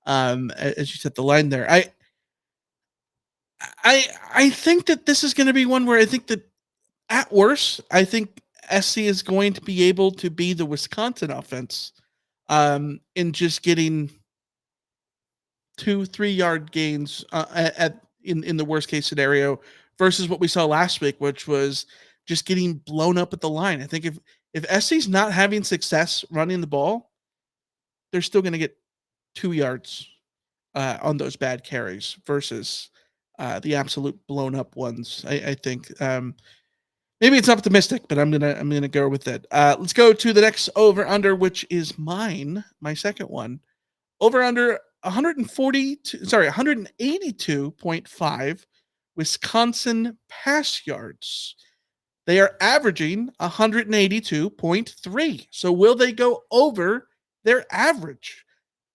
Speaker 10: As you set the line there, I think that this is going to be one where I think that at worst, I think SC is going to be able to be the Wisconsin offense in just getting 2-3 yard gains in the worst case scenario versus what we saw last week, which was just getting blown up at the line. I think if SC's not having success running the ball, they're still going to get 2 yards on those bad carries versus the absolute blown up ones. I think maybe it's optimistic, but I'm gonna go with it. Let's go to the next over under, which is my second one. Over under 182.5 Wisconsin pass yards. They are averaging 182.3. So will they go over their average?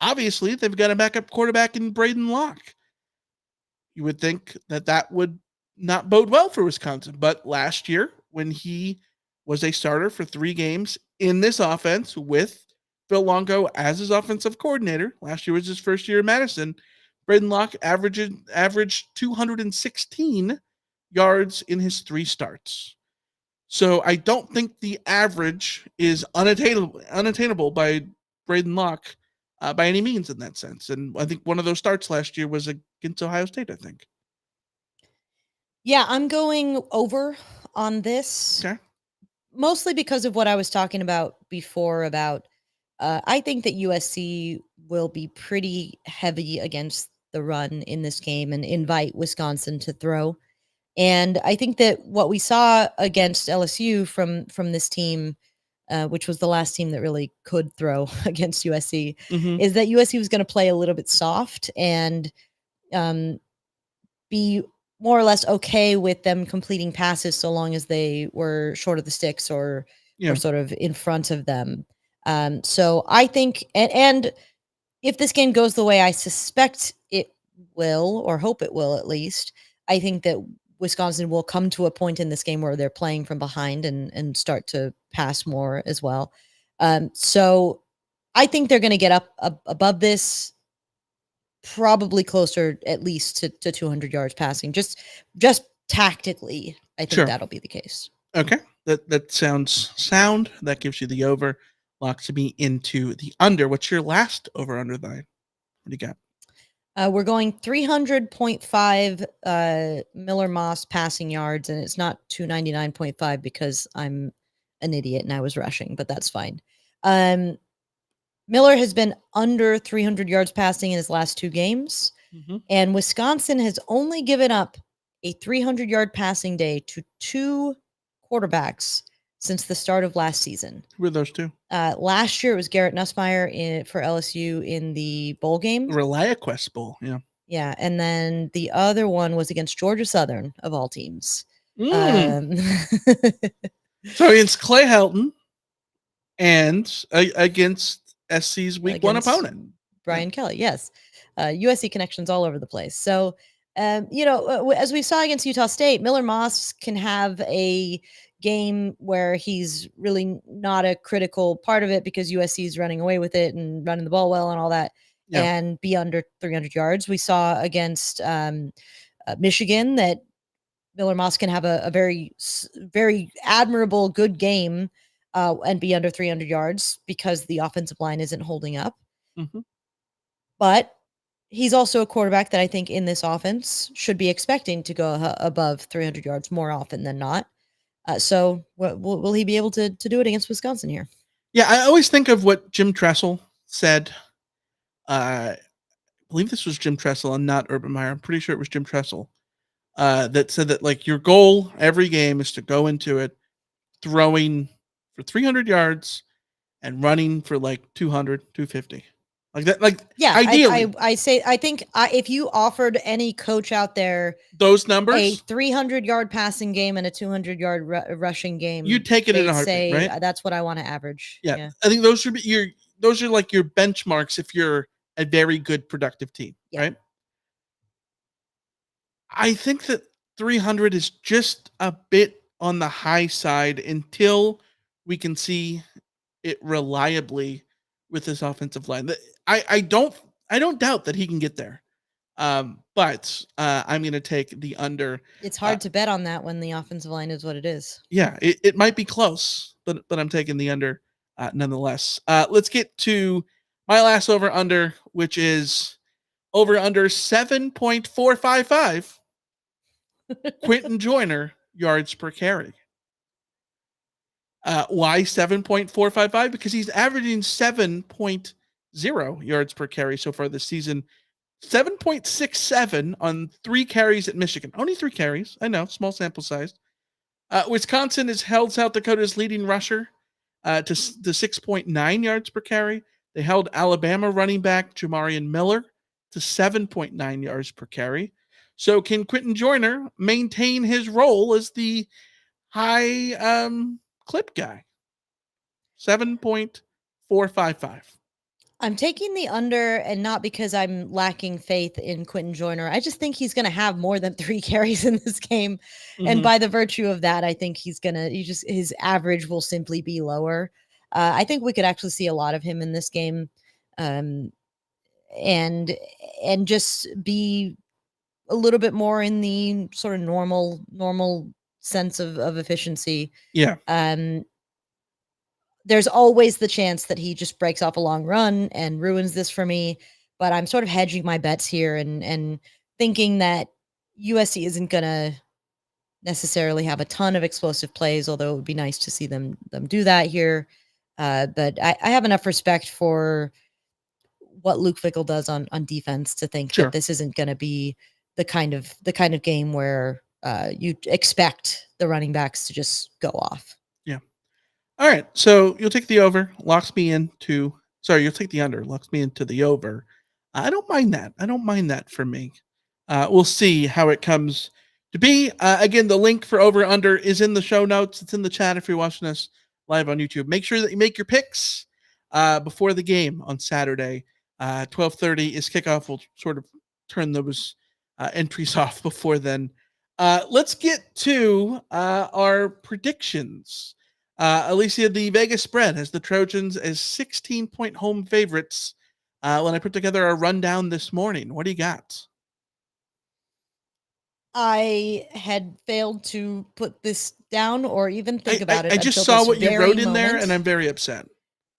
Speaker 10: Obviously, they've got a backup quarterback in Braden Locke. You would think that would not bode well for Wisconsin. But last year, when he was a starter for 3 games in this offense with Phil Longo as his offensive coordinator, last year was his first year in Madison, Braden Locke averaged 216 yards in his 3 starts. So I don't think the average is unattainable by Braden Locke by any means in that sense. And I think one of those starts last year was against Ohio State, I think.
Speaker 7: Yeah, I'm going over on this.
Speaker 10: Okay.
Speaker 7: Mostly because of what I was talking about before about I think that USC will be pretty heavy against the run in this game and invite Wisconsin to throw. And I think that what we saw against LSU from this team, which was the last team that really could throw against USC, is that USC was going to play a little bit soft and be more or less okay with them completing passes so long as they were short of the sticks or sort of in front of them. So I think, and if this game goes the way I suspect it will, or hope it will at least, I think that Wisconsin will come to a point in this game where they're playing from behind and start to pass more as well. So I think they're going to get up above this, probably closer at least to 200 yards passing. Just tactically, I think that'll be the case.
Speaker 10: Okay, that sounds sound. That gives you the over. Locks me into the under. What's your last over under line? What do you got?
Speaker 7: We're going 300.5 Miller Moss passing yards, and it's not 299.5 because I'm an idiot and I was rushing, but that's fine. Miller has been under 300 yards passing in his last 2 games, and Wisconsin has only given up a 300-yard passing day to 2 quarterbacks since the start of last season.
Speaker 10: Who were those 2?
Speaker 7: Last year it was Garrett Nussmeier for LSU in the bowl game.
Speaker 10: ReliaQuest Bowl, yeah.
Speaker 7: Yeah, and then the other one was against Georgia Southern, of all teams.
Speaker 10: So against Clay Helton and against SC's week 1 opponent.
Speaker 7: Brian Kelly, yes. USC connections all over the place. So, as we saw against Utah State, Miller Moss can have a game where he's really not a critical part of it because USC is running away with it and running the ball well and all that, and be under 300 yards. We saw against Michigan that Miller Moss can have a very, very admirable, good game and be under 300 yards because the offensive line isn't holding up.
Speaker 10: Mm-hmm.
Speaker 7: But he's also a quarterback that I think in this offense should be expecting to go above 300 yards more often than not. So will he be able to do it against Wisconsin here?
Speaker 10: Yeah, I always think of what Jim Tressel said. I believe this was Jim Tressel and not Urban Meyer. I'm pretty sure it was Jim Tressel that said that like your goal every game is to go into it throwing for 300 yards and running for like 200, 250. Like that, like
Speaker 7: Yeah,
Speaker 10: ideally.
Speaker 7: I think if you offered any coach out there
Speaker 10: those numbers,
Speaker 7: a 300-yard passing game and a 200-yard rushing game,
Speaker 10: you take it in a heartbeat,
Speaker 7: say,
Speaker 10: right?
Speaker 7: That's what I want to average.
Speaker 10: Yeah. I think those should be those are like your benchmarks if you're a very good productive team, right? I think that 300 is just a bit on the high side until we can see it reliably with this offensive line. I don't doubt that he can get there. But I'm going to take the under.
Speaker 7: It's hard to bet on that when the offensive line is what it is.
Speaker 10: Yeah, it might be close, but I'm taking the under nonetheless. Let's get to my last over under, which is over under 7.455. Quentin Joyner yards per carry. Why 7.455? Because he's averaging 7.0 yards per carry so far this season. 7.67 on 3 carries at Michigan. Only 3 carries. I know, small sample size. Wisconsin has held South Dakota's leading rusher to 6.9 yards per carry. They held Alabama running back Jamarian Miller to 7.9 yards per carry. So can Quentin Joyner maintain his role as the high clip guy? 7.455.
Speaker 7: I'm taking the under, and not because I'm lacking faith in Quentin Joyner. I just think he's going to have more than 3 carries in this game. Mm-hmm. And by the virtue of that, I think his average will simply be lower. I think we could actually see a lot of him in this game. And just be a little bit more in the sort of normal sense of efficiency.
Speaker 10: Yeah.
Speaker 7: There's always the chance that he just breaks off a long run and ruins this for me, but I'm sort of hedging my bets here and thinking that USC isn't going to necessarily have a ton of explosive plays, although it would be nice to see them do that here. But I have enough respect for what Luke Fickell does on defense to think that this isn't going to be the kind of game where you expect the running backs to just go off.
Speaker 10: Yeah. All right. So you'll take the over, you'll take the under, locks me into the over. I don't mind that for me. We'll see how it comes to be. Again, the link for over under is in the show notes. It's in the chat if you're watching us live on YouTube. Make sure that you make your picks before the game on Saturday. 12:30 is kickoff. We'll sort of turn those entries off before then. Let's get to our predictions. Alicia, the Vegas spread has the Trojans as 16-point home favorites when I put together a rundown this morning. What do you got?
Speaker 7: I had failed to put this down or even think about it.
Speaker 10: I just saw what you wrote in there, and I'm very upset.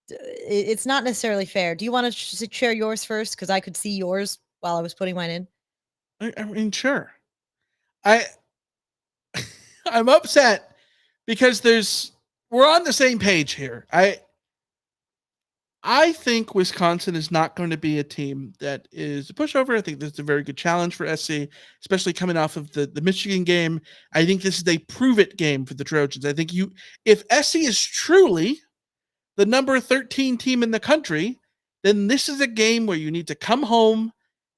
Speaker 7: It's not necessarily fair. Do you want to share yours first? Because I could see yours while I was putting mine in.
Speaker 10: I mean, sure. I'm upset because we're on the same page here. I think Wisconsin is not going to be a team that is a pushover. I think this is a very good challenge for SC, especially coming off of the Michigan game. I think this is a prove-it game for the Trojans. I think if SC is truly the number 13 team in the country, then this is a game where you need to come home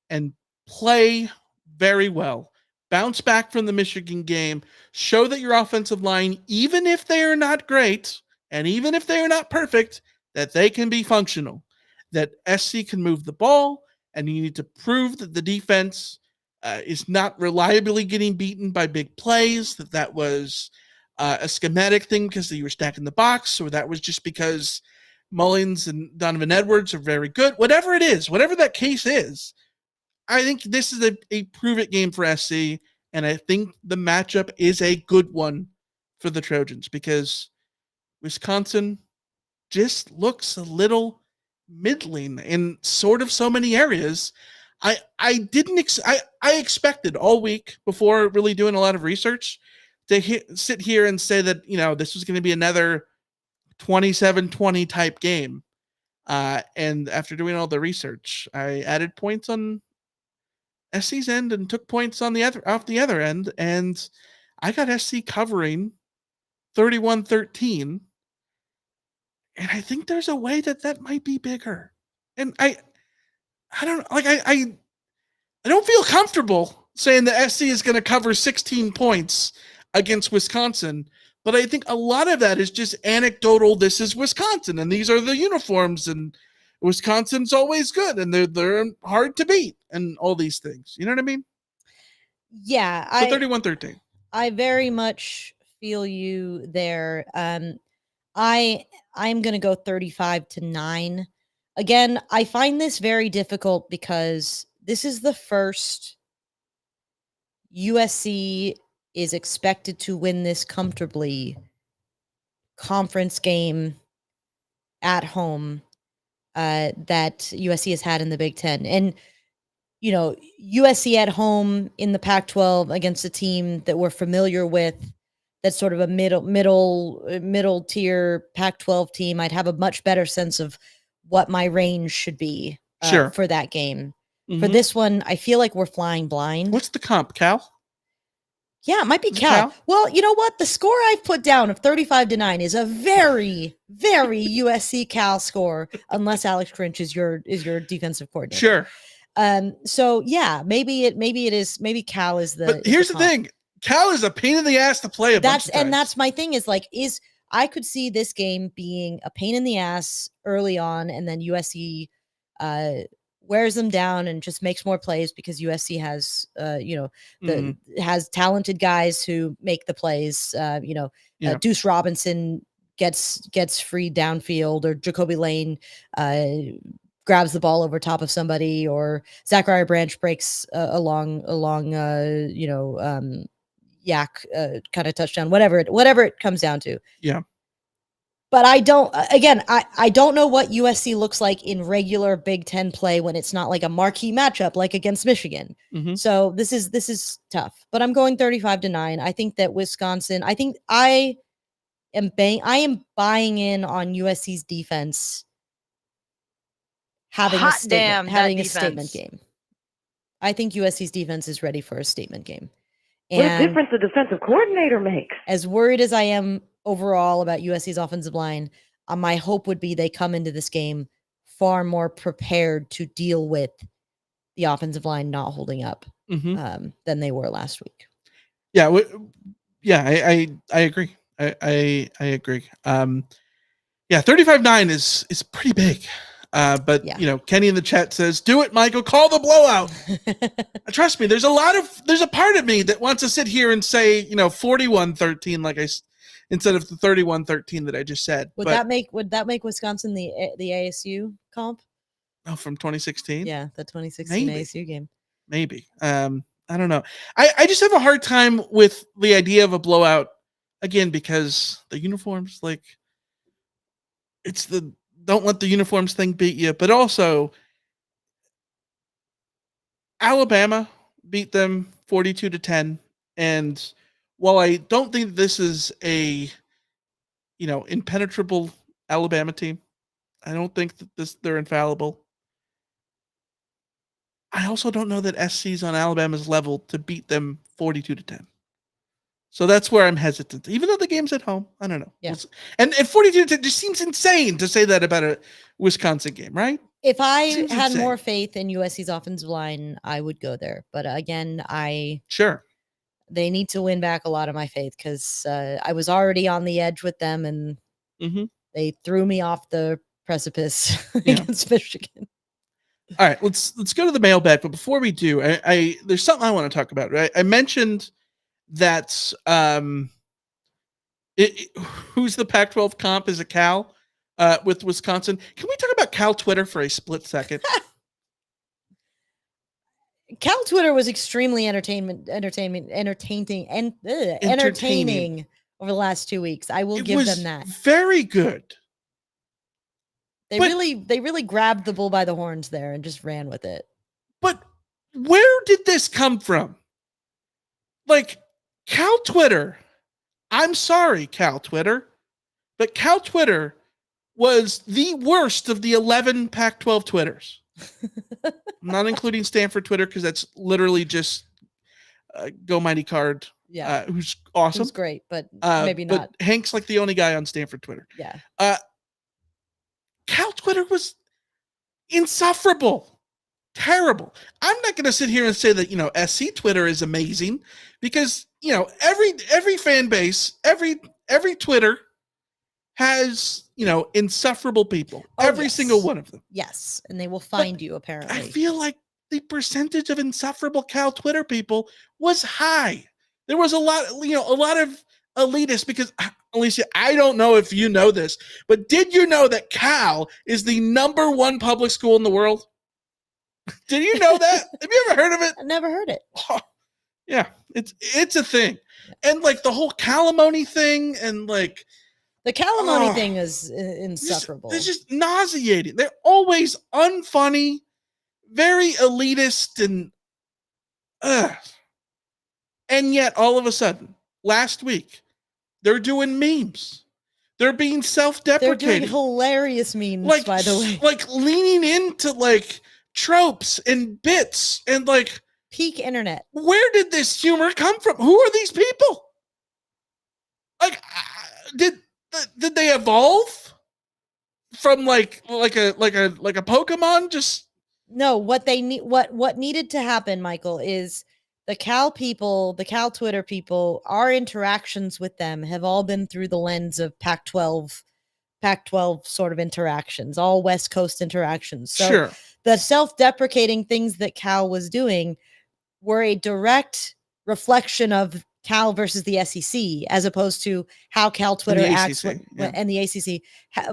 Speaker 10: and play very well. Bounce back from the Michigan game. Show that your offensive line, even if they are not great, and even if they are not perfect, that they can be functional. That SC can move the ball, and you need to prove that the defense is not reliably getting beaten by big plays, that was a schematic thing because you were stacking the box, or that was just because Mullins and Donovan Edwards are very good. Whatever it is, whatever that case is, I think this is a prove-it game for SC, and I think the matchup is a good one for the Trojans because Wisconsin just looks a little middling in sort of so many areas. I expected all week before really doing a lot of research to sit here and say that, this was going to be another 27-20 type game. And after doing all the research, I added points on SC's end and took points on off the other end, and I got SC covering 31-13. And I think there's a way that might be bigger. And I don't like I don't feel comfortable saying that SC is going to cover 16 points against Wisconsin, but I think a lot of that is just anecdotal. This is Wisconsin, and these are the uniforms, and Wisconsin's always good, and they're hard to beat, and all these things. You know what I mean?
Speaker 7: Yeah,
Speaker 10: so 31-13.
Speaker 7: I very much feel you there. I'm going to go 35-9. Again, I find this very difficult because this is the first USC is expected to win this comfortably conference game at home that USC has had in the Big Ten. And, USC at home in the Pac-12 against a team that we're familiar with, that's sort of a middle tier Pac-12 team, I'd have a much better sense of what my range should be for that game. Mm-hmm. For this one, I feel like we're flying blind.
Speaker 10: What's the comp, Cal?
Speaker 7: Yeah, it might be Cal. Well, you know what? The score I've put down of 35-9 is a very, very USC Cal score, unless Alex Grinch is your defensive coordinator.
Speaker 10: Sure.
Speaker 7: So yeah, maybe Cal is the.
Speaker 10: But here's the thing: Cal is a pain in the ass to play.
Speaker 7: That's my thing. Is I could see this game being a pain in the ass early on, and then USC wears them down and just makes more plays because USC has, has talented guys who make the plays. Deuce Robinson gets free downfield, or Jacoby Lane grabs the ball over top of somebody, or Zachariah Branch breaks along yak kind of touchdown, whatever it comes down to.
Speaker 10: Yeah.
Speaker 7: But I don't know what USC looks like in regular Big Ten play when it's not like a marquee matchup like against Michigan.
Speaker 10: Mm-hmm.
Speaker 7: So this is tough. But I'm going 35-9. I think that Wisconsin. I think I am buying in on USC's defense having a statement game. I think USC's defense is ready for a statement game.
Speaker 12: What a difference the defensive coordinator makes.
Speaker 7: As worried as I am overall about USC's offensive line, my hope would be they come into this game far more prepared to deal with the offensive line not holding up than they were last week.
Speaker 10: Yeah, I agree. I agree. 35-9 is pretty big. But Kenny in the chat says, "Do it, Michael. Call the blowout." Trust me, there's a part of me that wants to sit here and say, 41-13, instead of the 31-13 that I just said.
Speaker 7: Would that make Wisconsin the ASU comp?
Speaker 10: Oh, from 2016?
Speaker 7: Yeah, the 2016 ASU game.
Speaker 10: Maybe. I don't know. I just have a hard time with the idea of a blowout again because the uniforms, it's the don't let the uniforms thing beat you, but also Alabama beat them 42-10. And while I don't think this is a, impenetrable Alabama team, I don't think that they're infallible. I also don't know that SC's on Alabama's level to beat them 42-10. So that's where I'm hesitant, even though the game's at home. I don't know.
Speaker 7: Yeah.
Speaker 10: And 42-10 just seems insane to say that about a Wisconsin game, right?
Speaker 7: If I had more faith in USC's offensive line, I would go there. But again, they need to win back a lot of my faith because I was already on the edge with them, and they threw me off the precipice against Michigan.
Speaker 10: All right, let's go to the mailbag. But before we do, I there's something I want to talk about. Right, I mentioned that who's the Pac-12 comp is a Cal with Wisconsin. Can we talk about Cal Twitter for a split second?
Speaker 7: Cal Twitter was extremely entertaining over the last 2 weeks. I will give them that.
Speaker 10: Very good.
Speaker 7: They really grabbed the bull by the horns there and just ran with it.
Speaker 10: But where did this come from? Like, Cal Twitter, I'm sorry, Cal Twitter, but Cal Twitter was the worst of the 11 Pac-12 Twitters. I'm not including Stanford Twitter because that's literally just Go Mighty Card, who's awesome.
Speaker 7: Who's great, but maybe not.
Speaker 10: But Hank's like the only guy on Stanford Twitter.
Speaker 7: Yeah.
Speaker 10: Cal Twitter was insufferable. Terrible. I'm not going to sit here and say that, SC Twitter is amazing because, every fan base, every Twitter has, insufferable people. Every single one of them.
Speaker 7: Yes. And they will find you, apparently.
Speaker 10: I feel like the percentage of insufferable Cal Twitter people was high. There was a lot of elitists because, Alicia, I don't know if you know this, but did you know that Cal is the #1 public school in the world? Did you know that? Have you ever heard of it?
Speaker 7: I've never heard it.
Speaker 10: Oh, yeah, it's a thing. And like the whole calimony thing and like
Speaker 7: the calimony thing is insufferable.
Speaker 10: It's just nauseating. They're always unfunny, very elitist and yet all of a sudden, last week, they're doing memes. They're being self-deprecating.
Speaker 7: They're doing hilarious memes, by the way.
Speaker 10: Like leaning into like tropes and bits and like
Speaker 7: peak internet.
Speaker 10: Where did this humor come from? Who are these people? Like, did they evolve from like a Pokemon? Just
Speaker 7: no. What they need, what needed to happen, Michael, is the Cal people, the Cal Twitter people. Our interactions with them have all been through the lens of Pac-12 sort of interactions, all West Coast interactions. So
Speaker 10: sure.
Speaker 7: The self-deprecating things that Cal was doing were a direct reflection of Cal versus the SEC, as opposed to how Cal Twitter acts and the ACC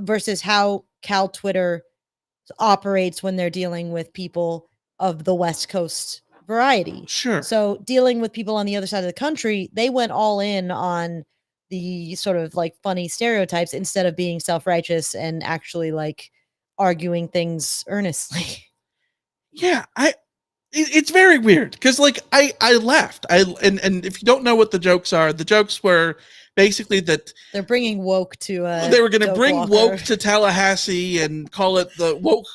Speaker 7: versus how Cal Twitter operates when they're dealing with people of the West Coast variety.
Speaker 10: Sure.
Speaker 7: So dealing with people on the other side of the country, they went all in on the sort of like funny stereotypes instead of being self-righteous and actually like arguing things earnestly.
Speaker 10: Yeah, it's very weird because like I laughed. And if you don't know what the jokes are, the jokes were basically that
Speaker 7: they're bringing woke to
Speaker 10: they were going to bring woke to Tallahassee and call it the woke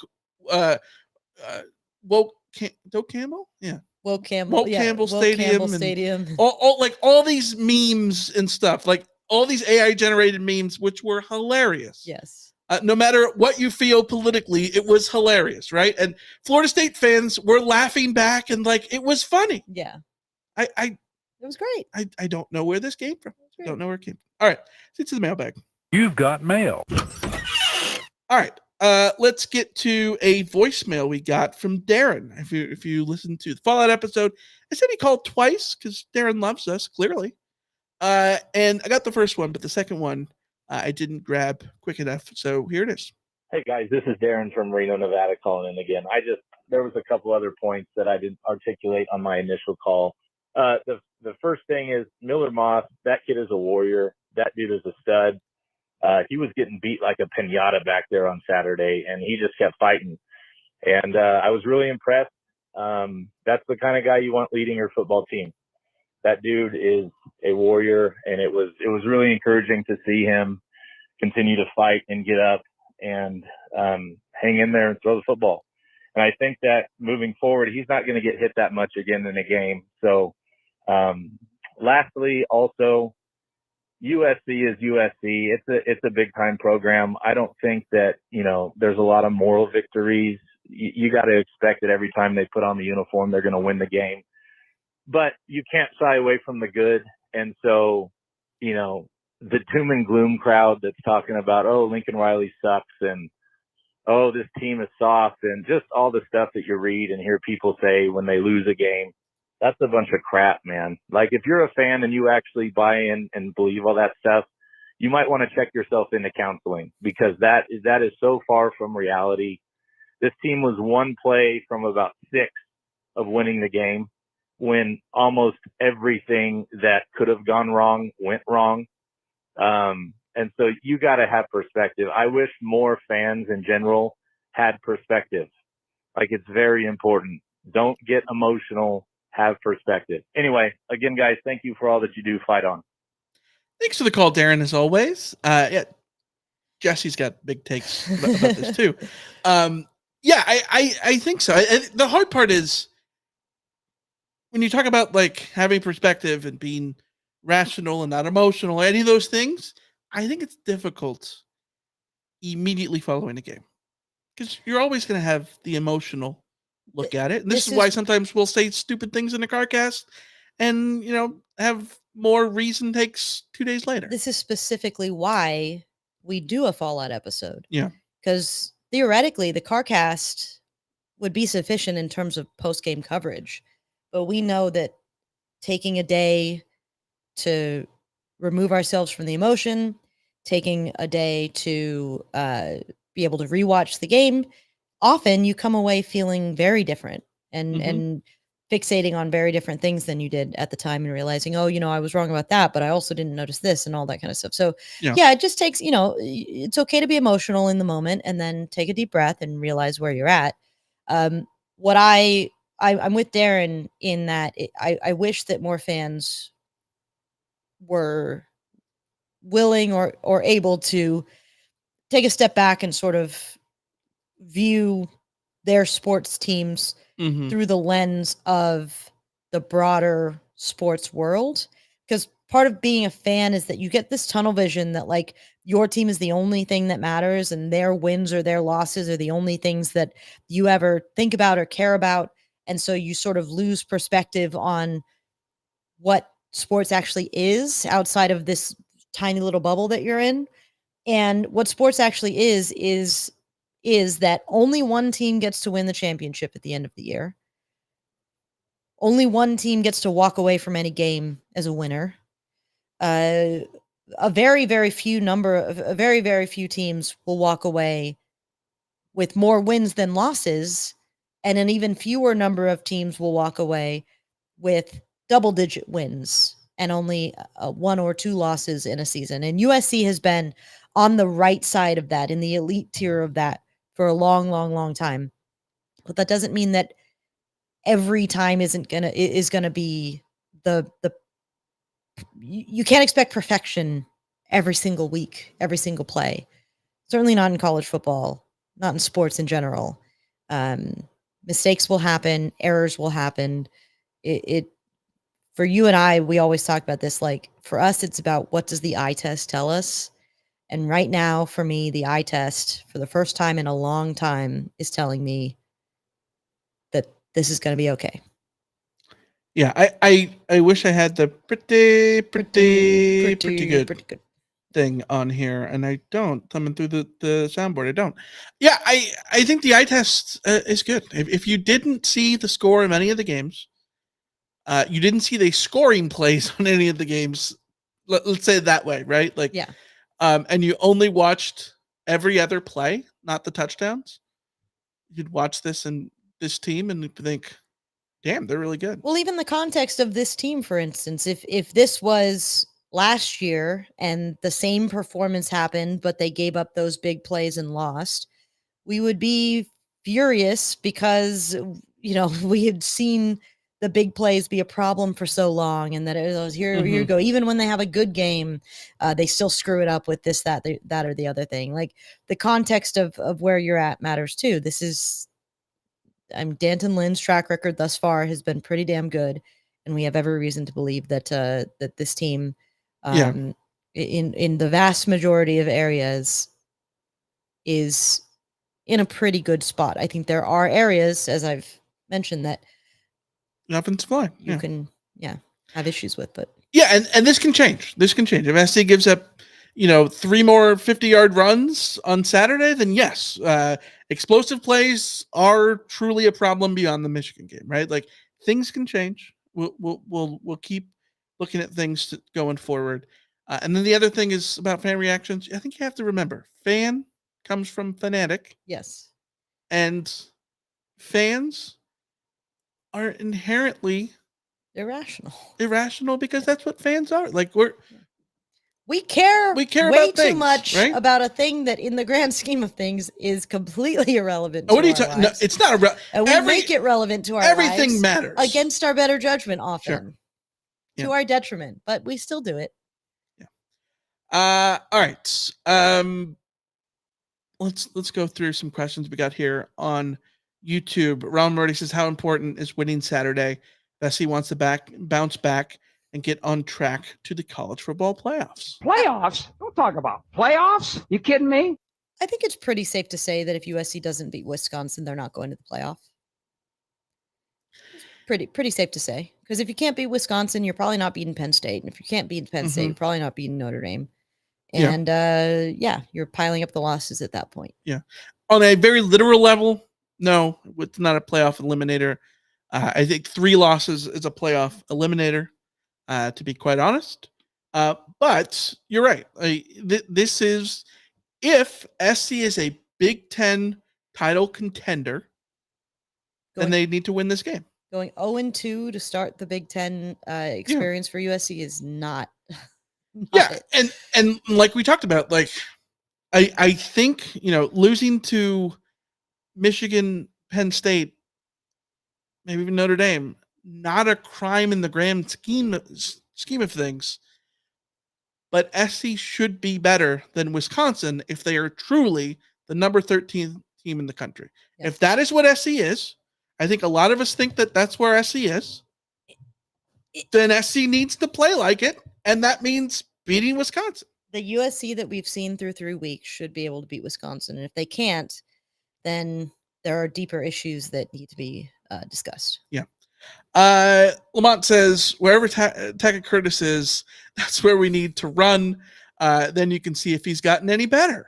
Speaker 10: Doak Campbell? Yeah.
Speaker 7: Woke Campbell
Speaker 10: Stadium. All these memes and stuff, like all these AI generated memes, which were hilarious.
Speaker 7: Yes.
Speaker 10: No matter what you feel politically, it was hilarious, right? And Florida State fans were laughing back and like it was funny.
Speaker 7: Yeah.
Speaker 10: It
Speaker 7: was great.
Speaker 10: I don't know where this came from. Don't know where it came from. All right. Let's to the mailbag.
Speaker 13: You've got mail.
Speaker 10: All right. Let's get to a voicemail we got from Darren. If you listen to the Fallout episode, I said he called twice because Darren loves us, clearly. And I got the first one, but the second one I didn't grab quick enough. So here it is.
Speaker 14: Hey guys, this is Darren from Reno, Nevada calling in again. There was a couple other points that I didn't articulate on my initial call. The first thing is Miller Moss. That kid is a warrior. That dude is a stud. He was getting beat like a piñata back there on Saturday, and he just kept fighting. And I was really impressed. That's the kind of guy you want leading your football team. That dude is a warrior, and it was really encouraging to see him continue to fight and get up and hang in there and throw the football. And I think that moving forward, he's not going to get hit that much again in a game. So lastly, also, USC is USC. It's a big time program. I don't think that, there's a lot of moral victories. You got to expect that every time they put on the uniform, they're going to win the game. But you can't shy away from the good. And so, the doom and gloom crowd that's talking about, oh, Lincoln Riley sucks and, oh, this team is soft and just all the stuff that you read and hear people say when they lose a game, that's a bunch of crap, man. Like if you're a fan and you actually buy in and believe all that stuff, you might want to check yourself into counseling because that is so far from reality. This team was one play from about 6 of winning the game when almost everything that could have gone wrong went wrong. And so you got to have perspective. I wish more fans in general had perspective. Like, it's very important. Don't get emotional. Have perspective. Anyway, again, guys, thank you for all that you do. Fight on.
Speaker 10: Thanks for the call, Darren, as always. Yeah, Jesse's got big takes about this too. Yeah, I think so. The hard part is when you talk about like having perspective and being rational and not emotional, any of those things, I think it's difficult immediately following a game because you're always going to have the emotional look at it. And this is why sometimes we'll say stupid things in the CarCast and, have more reason takes 2 days later.
Speaker 7: This is specifically why we do a Fallout episode.
Speaker 10: Yeah.
Speaker 7: Because theoretically, the CarCast would be sufficient in terms of post-game coverage. But we know that taking a day to remove ourselves from the emotion, taking a day to be able to rewatch the game, often you come away feeling very different and fixating on very different things than you did at the time and realizing, oh, I was wrong about that, but I also didn't notice this and all that kind of stuff. So yeah, it just takes, it's okay to be emotional in the moment and then take a deep breath and realize where you're at. What I'm with Darren in that I wish that more fans were willing or able to take a step back and sort of view their sports teams through the lens of the broader sports world. Because part of being a fan is that you get this tunnel vision that like your team is the only thing that matters and their wins or their losses are the only things that you ever think about or care about. And so you sort of lose perspective on what sports actually is outside of this tiny little bubble that you're in. And what sports actually is that only one team gets to win the championship at the end of the year. Only one team gets to walk away from any game as a winner. A very, very few teams will walk away with more wins than losses, and an even fewer number of teams will walk away with double-digit wins and only 1 or 2 losses in a season. And USC has been on the right side of that, in the elite tier of that, for a long, long, long time. But that doesn't mean that every time is gonna be the you can't expect perfection every single week, every single play. Certainly not in college football, not in sports in general. Mistakes will happen, errors will happen. It for you and I, we always talk about this. Like for us, it's about what does the eye test tell us? And right now, for me, the eye test, for the first time in a long time, is telling me that this is going to be okay.
Speaker 10: Yeah, I wish I had the pretty good thing on here, and I don't. Thumbing through the soundboard, I don't. Yeah, I think the eye test is good. If you didn't see the score of any of the games, you didn't see the scoring plays on any of the games. Let's say it that way, right? Like,
Speaker 7: yeah.
Speaker 10: And you only watched every other play, not the touchdowns. You'd watch this team and you'd think, damn, they're really good.
Speaker 7: Well, even the context of this team, for instance, if this was last year and the same performance happened, but they gave up those big plays and lost, we would be furious because, we had seen the big plays be a problem for so long, and that it was here you go. Even when they have a good game, they still screw it up with this, that, or the other thing. Like the context of where you're at matters too. This is, Danton Lynn's track record thus far has been pretty damn good, and we have every reason to believe that that this team, in the vast majority of areas, is in a pretty good spot. I think there are areas, as I've mentioned, that
Speaker 10: offensive line
Speaker 7: you can have issues with, but
Speaker 10: and this can change. This can change. If SC gives up 3 more 50-yard runs on Saturday, then yes, explosive plays are truly a problem beyond the Michigan game, right? Like things can change. We'll keep looking at things going forward. And then the other thing is about fan reactions. I think you have to remember, fan comes from fanatic.
Speaker 7: Yes.
Speaker 10: And fans are inherently
Speaker 7: irrational.
Speaker 10: Irrational because that's what fans are. Like
Speaker 7: We care
Speaker 10: way
Speaker 7: about
Speaker 10: too
Speaker 7: too much
Speaker 10: right?
Speaker 7: about a thing that in the grand scheme of things is completely irrelevant
Speaker 10: what
Speaker 7: to
Speaker 10: are you
Speaker 7: our
Speaker 10: talking?
Speaker 7: lives.
Speaker 10: No, it's not
Speaker 7: and we make it relevant to our
Speaker 10: everything
Speaker 7: lives
Speaker 10: matters
Speaker 7: against our better judgment often.
Speaker 10: Sure. Yeah.
Speaker 7: To our detriment, but we still do it.
Speaker 10: Yeah. All right. Let's go through some questions we got here on YouTube. Ron Murray says, how important is winning Saturday? Bessie wants to bounce back and get on track to the college football playoffs.
Speaker 13: Playoffs? Don't talk about playoffs. You kidding me?
Speaker 7: I think it's pretty safe to say that if USC doesn't beat Wisconsin, they're not going to the playoff. Pretty safe to say, because if you can't beat Wisconsin, you're probably not beating Penn State, and if you can't beat Penn State, you're probably not beating Notre Dame. And you're piling up the losses at that point.
Speaker 10: Yeah, on a very literal level, no, it's not a playoff eliminator. I think 3 losses is a playoff eliminator, to be quite honest. But you're right. This is if SC is a Big Ten title contender, then they need to win this game.
Speaker 7: Going 0-2 to start the Big Ten experience for USC is not.
Speaker 10: And like we talked about, like I think losing to Michigan, Penn State, maybe even Notre Dame, not a crime in the grand scheme of things. But SC should be better than Wisconsin if they are truly the number 13 team in the country. Yes. If that is what SC is, I think a lot of us think that that's where SC is. Then SC needs to play like it, and that means beating Wisconsin.
Speaker 7: The USC that we've seen through 3 weeks should be able to beat Wisconsin, and if they can't, then there are deeper issues that need to be discussed.
Speaker 10: Yeah. Lamont says, wherever Tackett Curtis is, that's where we need to run. Then you can see if he's gotten any better.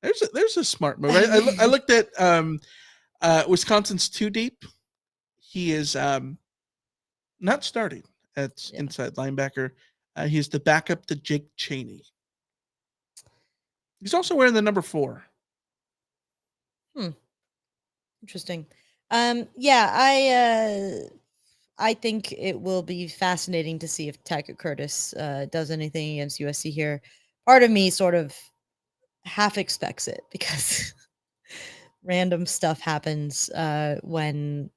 Speaker 10: There's a smart move. I looked at Wisconsin's 2 deep. He is not starting at inside linebacker. He's the backup to Jake Chaney. He's also wearing the number 4.
Speaker 7: Interesting. I think it will be fascinating to see if Tackett Curtis does anything against USC here. Part of me sort of half expects it because random stuff happens when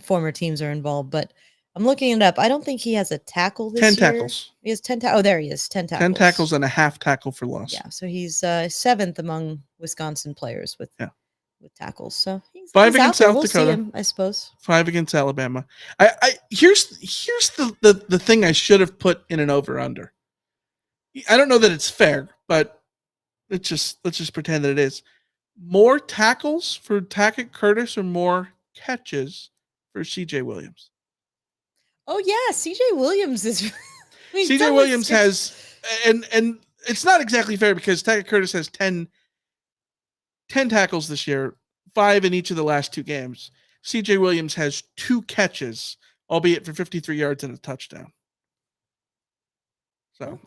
Speaker 7: former teams are involved. But I'm looking it up. I don't think he has a tackle this
Speaker 10: 10
Speaker 7: year.
Speaker 10: tackles.
Speaker 7: He has 10 tackles. Oh, there he is. 10 tackles.
Speaker 10: 10 tackles and a half tackle for loss.
Speaker 7: Yeah, so he's 7th among Wisconsin players with tackles. So he's
Speaker 10: 5 against South
Speaker 7: we'll
Speaker 10: Dakota.
Speaker 7: See him, I suppose.
Speaker 10: 5 against Alabama. Here's the thing I should have put in an over under. I don't know that it's fair, but let's just pretend that it is. More tackles for Tackett Curtis or more catches for CJ Williams?
Speaker 7: Oh yeah, CJ Williams is
Speaker 10: CJ Williams has and it's not exactly fair because Tackett Curtis has 10 tackles this year, 5 in each of the last 2 games. CJ Williams has 2 catches, albeit for 53 yards and a touchdown. So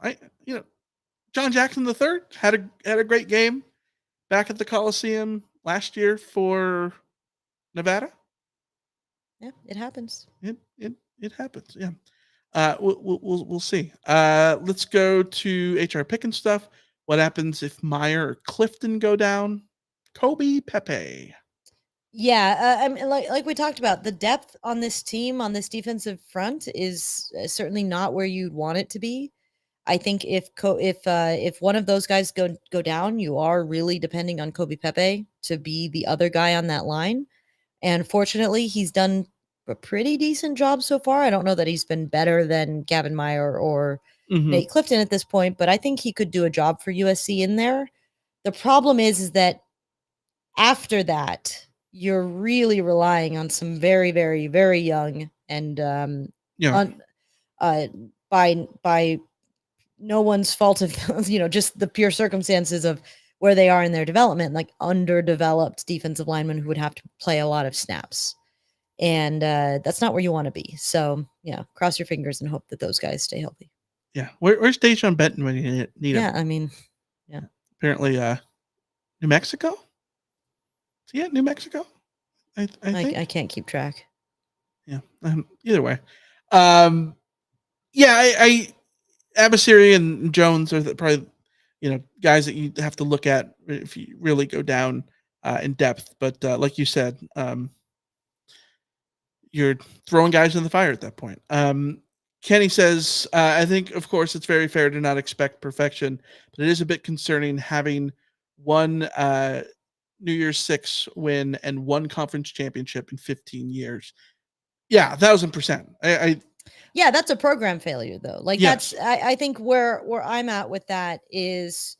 Speaker 10: John Jackson III had a great game back at the Coliseum last year for Nevada.
Speaker 7: Yeah, it happens.
Speaker 10: It happens. Yeah. We'll see. Let's go to HR Pickens stuff. What happens if Meyer or Clifton go down? Kobe Pepe.
Speaker 7: Yeah, I mean, like we talked about, the depth on this team, on this defensive front, is certainly not where you'd want it to be. I think if one of those guys go down, you are really depending on Kobe Pepe to be the other guy on that line. And fortunately, he's done a pretty decent job so far. I don't know that he's been better than Gavin Meyer or Nate Clifton at this point, but I think he could do a job for USC in there. The problem is that after that, you're really relying on some very, very, very young and by no one's fault of just the pure circumstances of where they are in their development, like underdeveloped defensive linemen who would have to play a lot of snaps. And that's not where you want to be. So, cross your fingers and hope that those guys stay healthy.
Speaker 10: Yeah. Where's Dejon Benton when you need him?
Speaker 7: Yeah, I mean,
Speaker 10: Apparently, New Mexico? Is he at New Mexico? I think.
Speaker 7: I can't keep track.
Speaker 10: Yeah. Either way. Abasiri and Jones are probably, guys that you have to look at if you really go down in depth. But like you said, you're throwing guys in the fire at that point. Kenny says, I think, of course, it's very fair to not expect perfection, but it is a bit concerning having one New Year's Six win and one conference championship in 15 years. Yeah, 1,000%.
Speaker 7: Yeah, that's a program failure, though. Like,
Speaker 10: yes.
Speaker 7: I think where I'm at with that is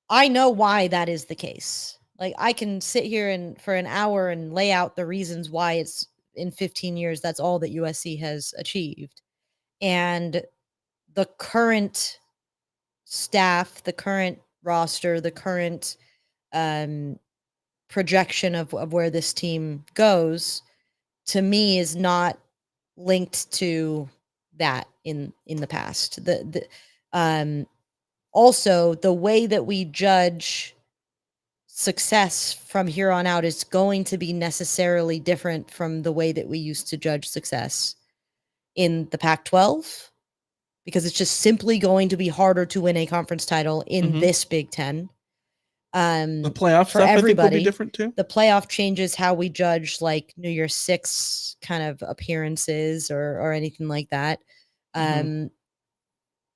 Speaker 7: I know why that is the case. Like, I can sit here and for an hour and lay out the reasons why it's in 15 years, that's all that USC has achieved. And the current staff, the current roster, the current projection of where this team goes, to me, is not linked to that in the past. Also, the way that we judge success from here on out is going to be necessarily different from the way that we used to judge success in the Pac-12, because it's just simply going to be harder to win a conference title in this Big Ten.
Speaker 10: The playoff
Speaker 7: for
Speaker 10: stuff,
Speaker 7: everybody,
Speaker 10: I think, will be different too.
Speaker 7: The playoff changes how we judge like New Year's Six kind of appearances or anything like that.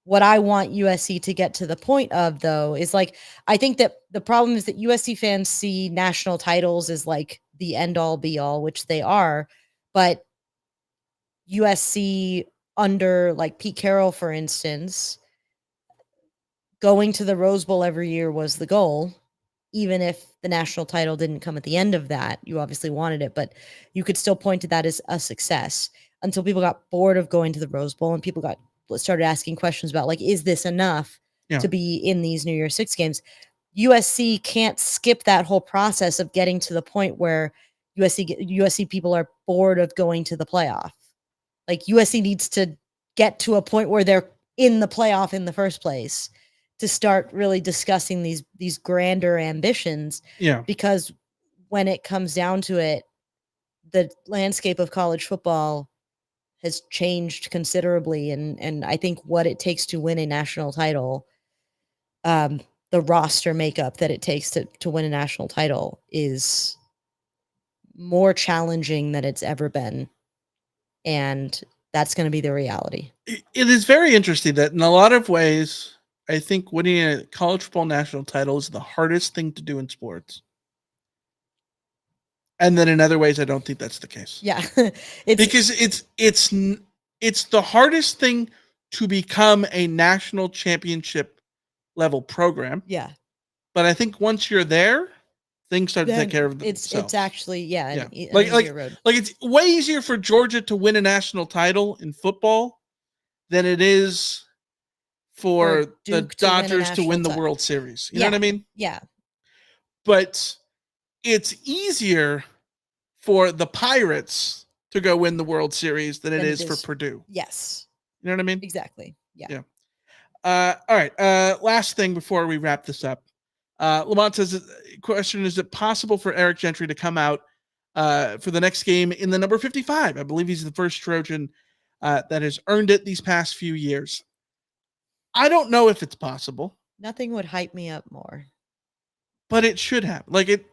Speaker 7: What I want USC to get to the point of, though, is like, I think that the problem is that USC fans see national titles as like the end all be all, which they are. But USC under like Pete Carroll, for instance, going to the Rose Bowl every year was the goal. Even if the national title didn't come at the end of that, you obviously wanted it, but you could still point to that as a success until people got bored of going to the Rose Bowl and people started asking questions about like, is this enough to be in these New Year's Six games? USC can't skip that whole process of getting to the point where USC people are bored of going to the playoff. Like, USC needs to get to a point where they're in the playoff in the first place to start really discussing these grander ambitions.
Speaker 10: Yeah.
Speaker 7: Because when it comes down to it, the landscape of college football has changed considerably. And I think what it takes to win a national title, the roster makeup that it takes to win a national title is more challenging than it's ever been. And that's going to be the reality.
Speaker 10: It is very interesting that in a lot of ways, I think winning a college football national title is the hardest thing to do in sports. And then in other ways, I don't think that's the case.
Speaker 7: Yeah.
Speaker 10: Because it's the hardest thing to become a national championship level program.
Speaker 7: Yeah.
Speaker 10: But I think once you're there, things start to take care of themselves.
Speaker 7: It's actually,
Speaker 10: an
Speaker 7: easier road.
Speaker 10: Like it's way easier for Georgia to win a national title in football than it is for the Dodgers to win the World Series. You know what I mean?
Speaker 7: Yeah.
Speaker 10: But it's easier for the Pirates to go win the World Series than it is for Purdue.
Speaker 7: Yes.
Speaker 10: You know what I mean?
Speaker 7: Exactly. Yeah.
Speaker 10: All right. Last thing before we wrap this up. Lamont says, question, is it possible for Eric Gentry to come out for the next game in the number 55? I believe he's the first Trojan that has earned it these past few years. I don't know if it's possible.
Speaker 7: Nothing would hype me up more.
Speaker 10: But it should have. Like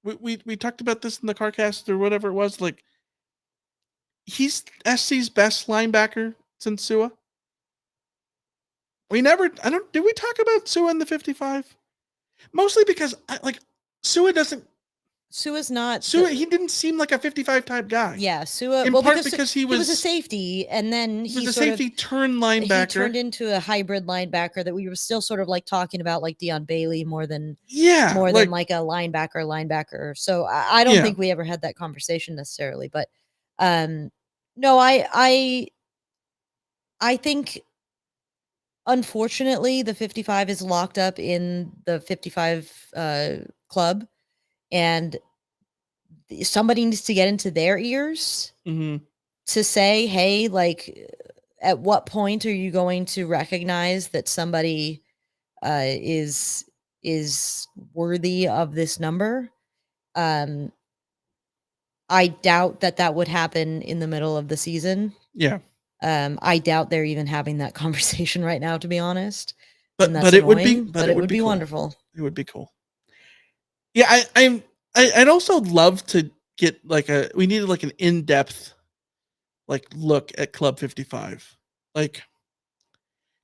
Speaker 10: we talked about this in the CarCast or whatever it was. Like, he's SC's best linebacker since Sua. Did we talk about Sua in the 55? Mostly because
Speaker 7: Sua's not.
Speaker 10: He didn't seem like a 55 type guy.
Speaker 7: Yeah, Sua.
Speaker 10: In part because he was
Speaker 7: a safety, and then
Speaker 10: he was a safety turned linebacker.
Speaker 7: He turned into a hybrid linebacker that we were still sort of like talking about, like Deion Bailey more than a linebacker. So I don't think we ever had that conversation necessarily, but no, I think unfortunately the 55 is locked up in the 55 club. And somebody needs to get into their ears to say, hey, like, at what point are you going to recognize that somebody is worthy of this number? I doubt that would happen in the middle of the season.
Speaker 10: Yeah.
Speaker 7: I doubt they're even having that conversation right now, to be honest.
Speaker 10: But
Speaker 7: And that's
Speaker 10: it would be
Speaker 7: annoying, but it would be
Speaker 10: cool.
Speaker 7: wonderful.
Speaker 10: It would be cool. Yeah, I'd also love to get we needed like an in-depth look at Club 55. Like,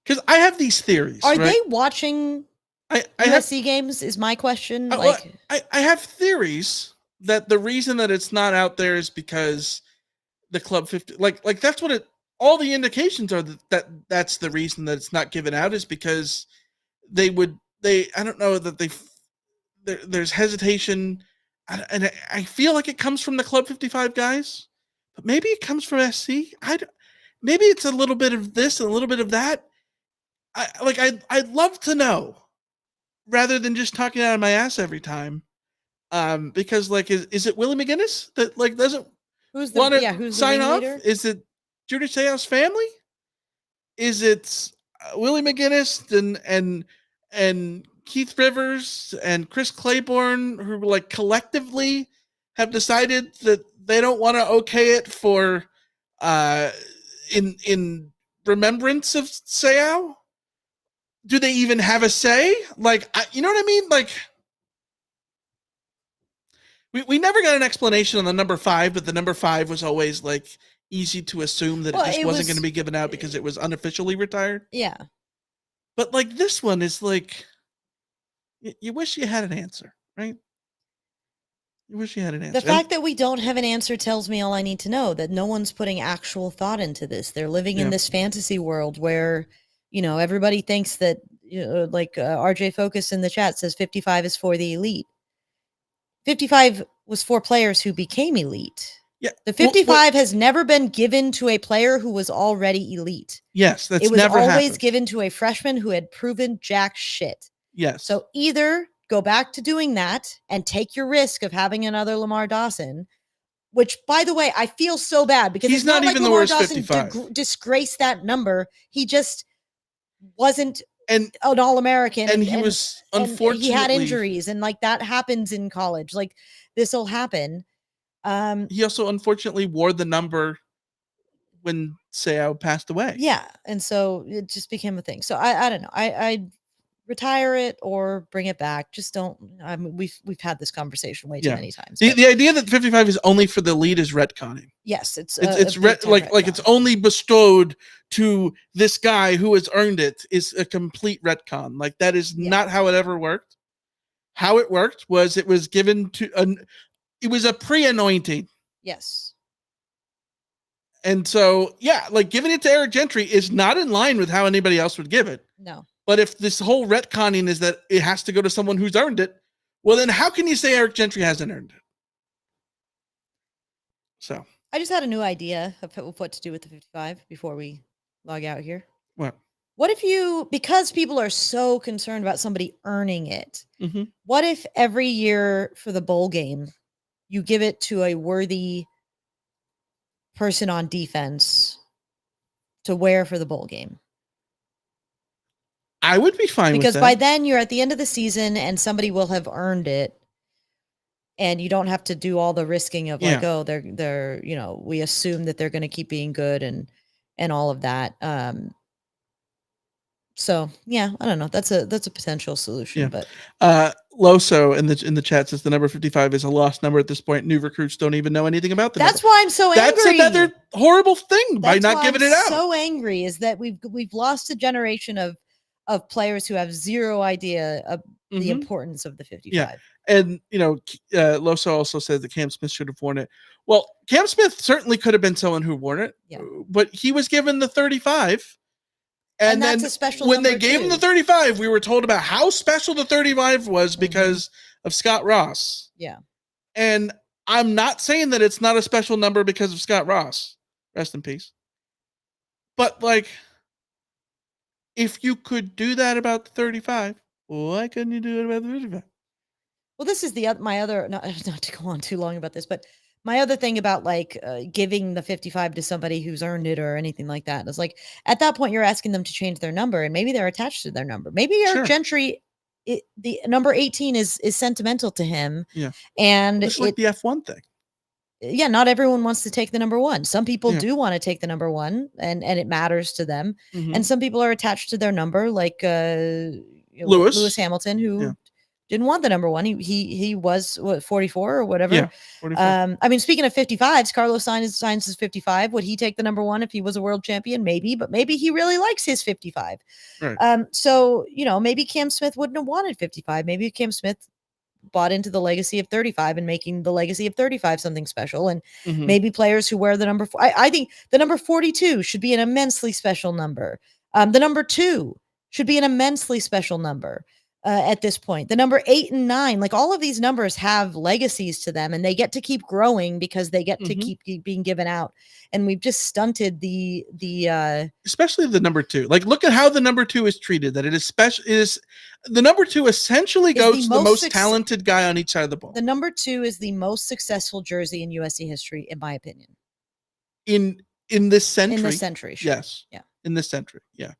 Speaker 10: because I have these theories.
Speaker 7: Are
Speaker 10: right?
Speaker 7: they watching
Speaker 10: I
Speaker 7: USC games? Is my question.
Speaker 10: I have theories that the reason that it's not out there is because the Club 50, like that's what it. All the indications are that's the reason that it's not given out is because I don't know that there's hesitation, and I feel like it comes from the Club 55 guys, but maybe it comes from SC. Maybe it's a little bit of this and a little bit of that. I'd love to know, rather than just talking out of my ass every time. Because is it Willie McGinnis that doesn't want to sign off? Is it Judy Seau's family? Is it Willie McGinnis and Keith Rivers and Chris Claiborne, who collectively have decided that they don't want to okay it for in remembrance of Seau? Do they even have a say? You know what I mean? We never got an explanation on the number 5, but the number 5 was always easy to assume that it just wasn't going to be given out because it was unofficially retired.
Speaker 7: Yeah.
Speaker 10: But this one is you wish you had an answer, right? You wish you had an answer.
Speaker 7: The fact that we don't have an answer tells me all I need to know, that no one's putting actual thought into this. They're living in this fantasy world where, everybody thinks that, RJ Focus in the chat says 55 is for the elite. 55 was for players who became elite.
Speaker 10: Yeah.
Speaker 7: The 55 has never been given to a player who was already elite.
Speaker 10: Yes, that's
Speaker 7: it was
Speaker 10: never
Speaker 7: always
Speaker 10: happened.
Speaker 7: given to a freshman who had proven jack shit.
Speaker 10: Yes.
Speaker 7: So either go back to doing that and take your risk of having another Lamar Dawson, which, by the way, I feel so bad because
Speaker 10: he's
Speaker 7: it's not
Speaker 10: even
Speaker 7: like
Speaker 10: the
Speaker 7: Lamar
Speaker 10: worst
Speaker 7: Dawson
Speaker 10: 55.
Speaker 7: Disgraced that number. He just wasn't
Speaker 10: an
Speaker 7: All-American,
Speaker 10: and he was unfortunately
Speaker 7: he had injuries, and that happens in college. This will happen.
Speaker 10: He also unfortunately wore the number when Seau passed away.
Speaker 7: Yeah, and so it just became a thing. So I don't know. I retire it or bring it back. Just don't. We've had this conversation way too many times.
Speaker 10: The idea that 55 is only for the elite is retconning.
Speaker 7: Yes, it's
Speaker 10: it's only bestowed to this guy who has earned it is a complete retcon. That is not how it ever worked. How it worked was it was given to it was a pre-anointing.
Speaker 7: Yes.
Speaker 10: And so, giving it to Eric Gentry is not in line with how anybody else would give it.
Speaker 7: No.
Speaker 10: But if this whole retconning is that it has to go to someone who's earned it, well, then how can you say Eric Gentry hasn't earned it? So
Speaker 7: I just had a new idea of what to do with the 55 before we log out here.
Speaker 10: What?
Speaker 7: What if because people are so concerned about somebody earning it,
Speaker 10: mm-hmm.
Speaker 7: What if every year for the bowl game, you give it to a worthy person on defense to wear for the bowl game?
Speaker 10: I would be fine with that.
Speaker 7: Because by then you're at the end of the season and somebody will have earned it. And you don't have to do all the risking of they're we assume that they're going to keep being good and all of that. So yeah, I don't know. That's a potential solution.
Speaker 10: Yeah.
Speaker 7: But
Speaker 10: Loso in the chat says the number 55 is a lost number at this point. New recruits don't even know anything about the
Speaker 7: That's
Speaker 10: number.
Speaker 7: why I'm so angry.
Speaker 10: That's another horrible thing by not giving it out.
Speaker 7: So angry is that we've lost a generation of players who have zero idea of the importance of the 55.
Speaker 10: Yeah. And Loso also said that Cam Smith should have worn it. Well, Cam Smith certainly could have been someone who worn it, but he was given the 35. And
Speaker 7: that's
Speaker 10: then
Speaker 7: a special
Speaker 10: when they
Speaker 7: number
Speaker 10: gave him the 35, we were told about how special the 35 was because of Scott Ross.
Speaker 7: Yeah.
Speaker 10: And I'm not saying that it's not a special number because of Scott Ross. Rest in peace. But if you could do that about the 35, why couldn't you do it about the 55?
Speaker 7: Well, this is my other, not to go on too long about this, but my other thing about giving the 55 to somebody who's earned it or anything like that is at that point you're asking them to change their number, and maybe they're attached to their number. Maybe Eric Gentry, the number 18 is sentimental to him.
Speaker 10: Yeah.
Speaker 7: And
Speaker 10: it's like the F1 thing.
Speaker 7: yeah, not everyone wants to take the number one. Some people
Speaker 10: Yeah.
Speaker 7: do want to take the number one, and it matters to them.
Speaker 10: Mhm.
Speaker 7: And some people are attached to their number, like
Speaker 10: Lewis.
Speaker 7: Hamilton, who
Speaker 10: Yeah.
Speaker 7: didn't want the number one. He was 44 or whatever.
Speaker 10: Yeah, 45.
Speaker 7: I mean, speaking of 55s, Carlos signs his 55. Would he take the number one if he was a world champion? Maybe, but maybe he really likes his 55.
Speaker 10: Right.
Speaker 7: So, maybe Cam Smith wouldn't have wanted 55. Maybe Cam Smith bought into the legacy of 35 and making the legacy of 35 something special. And
Speaker 10: Mhm.
Speaker 7: maybe players who wear the number I think the number 42 should be an immensely special number. The number 2 should be an immensely special number at this point. The number 8 and 9, like all of these numbers have legacies to them, and they get to keep growing because they get to keep being given out. And we've just stunted the
Speaker 10: especially the number 2. Like, look at how the number 2 is treated. That it is special. Is the number 2 essentially goes to the most talented guy on each side of the ball.
Speaker 7: The number 2 is the most successful jersey in USC history, in my opinion.
Speaker 10: In this century.
Speaker 7: In this century, sure.
Speaker 10: Yes.
Speaker 7: Yeah.
Speaker 10: In this century, yeah.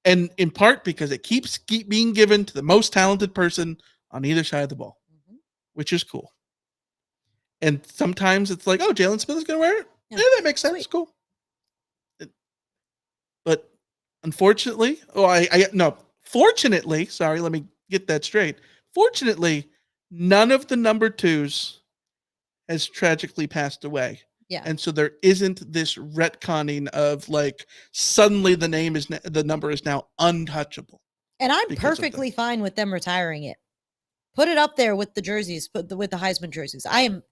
Speaker 10: And in part because it keeps being given to the most talented person on either side of the ball, which is cool. And sometimes it's like, oh, Jalen Smith is going to wear it. Yeah, that makes sense. Sweet. Cool. But unfortunately, fortunately, sorry, let me get that straight. Fortunately, none of the number 2s has tragically passed away.
Speaker 7: Yeah.
Speaker 10: And so there isn't this retconning of like suddenly the number is now untouchable.
Speaker 7: And I'm perfectly fine with them retiring it. Put it up there with the jerseys, with the Heisman jerseys. I am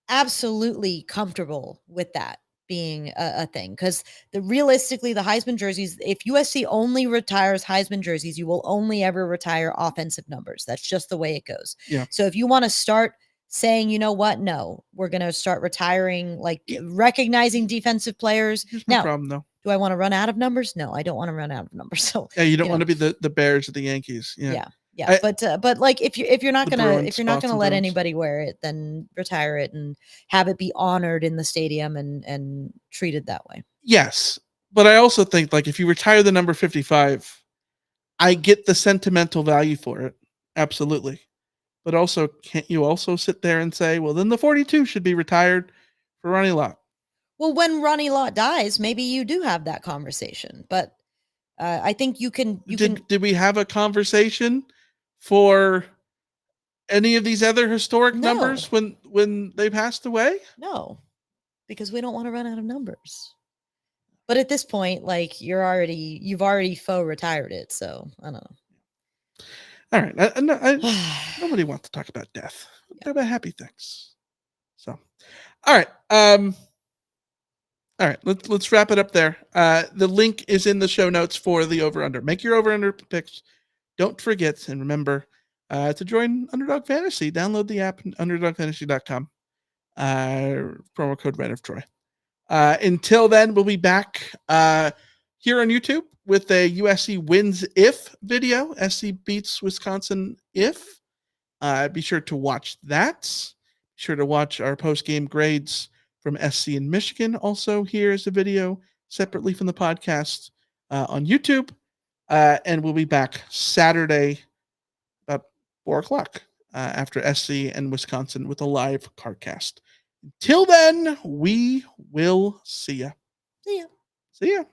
Speaker 7: absolutely comfortable with that being a thing, because realistically, the Heisman jerseys, if USC only retires Heisman jerseys, you will only ever retire offensive numbers. That's just the way it goes.
Speaker 10: Yeah.
Speaker 7: So if you want to start saying, you know what, no, we're going to start retiring, like recognizing defensive players.
Speaker 10: Here's my problem, though.
Speaker 7: Do I want to run out of numbers? No, I don't want to run out of numbers. So
Speaker 10: yeah, you don't want to be the Bears or the Yankees. Yeah.
Speaker 7: Yeah. But like if you're not gonna let anybody wear it, then retire it and have it be honored in the stadium and treated that way.
Speaker 10: Yes, but I also think like if you retire the number 55, I get the sentimental value for it, absolutely. But also, can't you also sit there and say, well, then the 42 should be retired for Ronnie Lott?
Speaker 7: Well, when Ronnie Lott dies, maybe you do have that conversation. But I think you can.
Speaker 10: Did we have a conversation for any of these other historic numbers when they passed away?
Speaker 7: No, because we don't want to run out of numbers. But at this point, like you've already faux retired it. So I don't know.
Speaker 10: All right. Nobody wants to talk about death. Talk about happy things. So, all right. All right. Let's wrap it up there. The link is in the show notes for the over-under. Make your over-under picks. Don't forget, and remember to join Underdog Fantasy. Download the app, underdogfantasy.com. Promo code Rant of Troy. Until then, we'll be back here on YouTube with a USC wins if video. SC beats Wisconsin if. Be sure to watch that. Be sure to watch our post-game grades from SC in Michigan. Also, here's a video separately from the podcast on YouTube. And we'll be back Saturday about 4 o'clock after SC and Wisconsin with a live cardcast. Until then, we will see ya.
Speaker 7: See ya.
Speaker 10: See ya.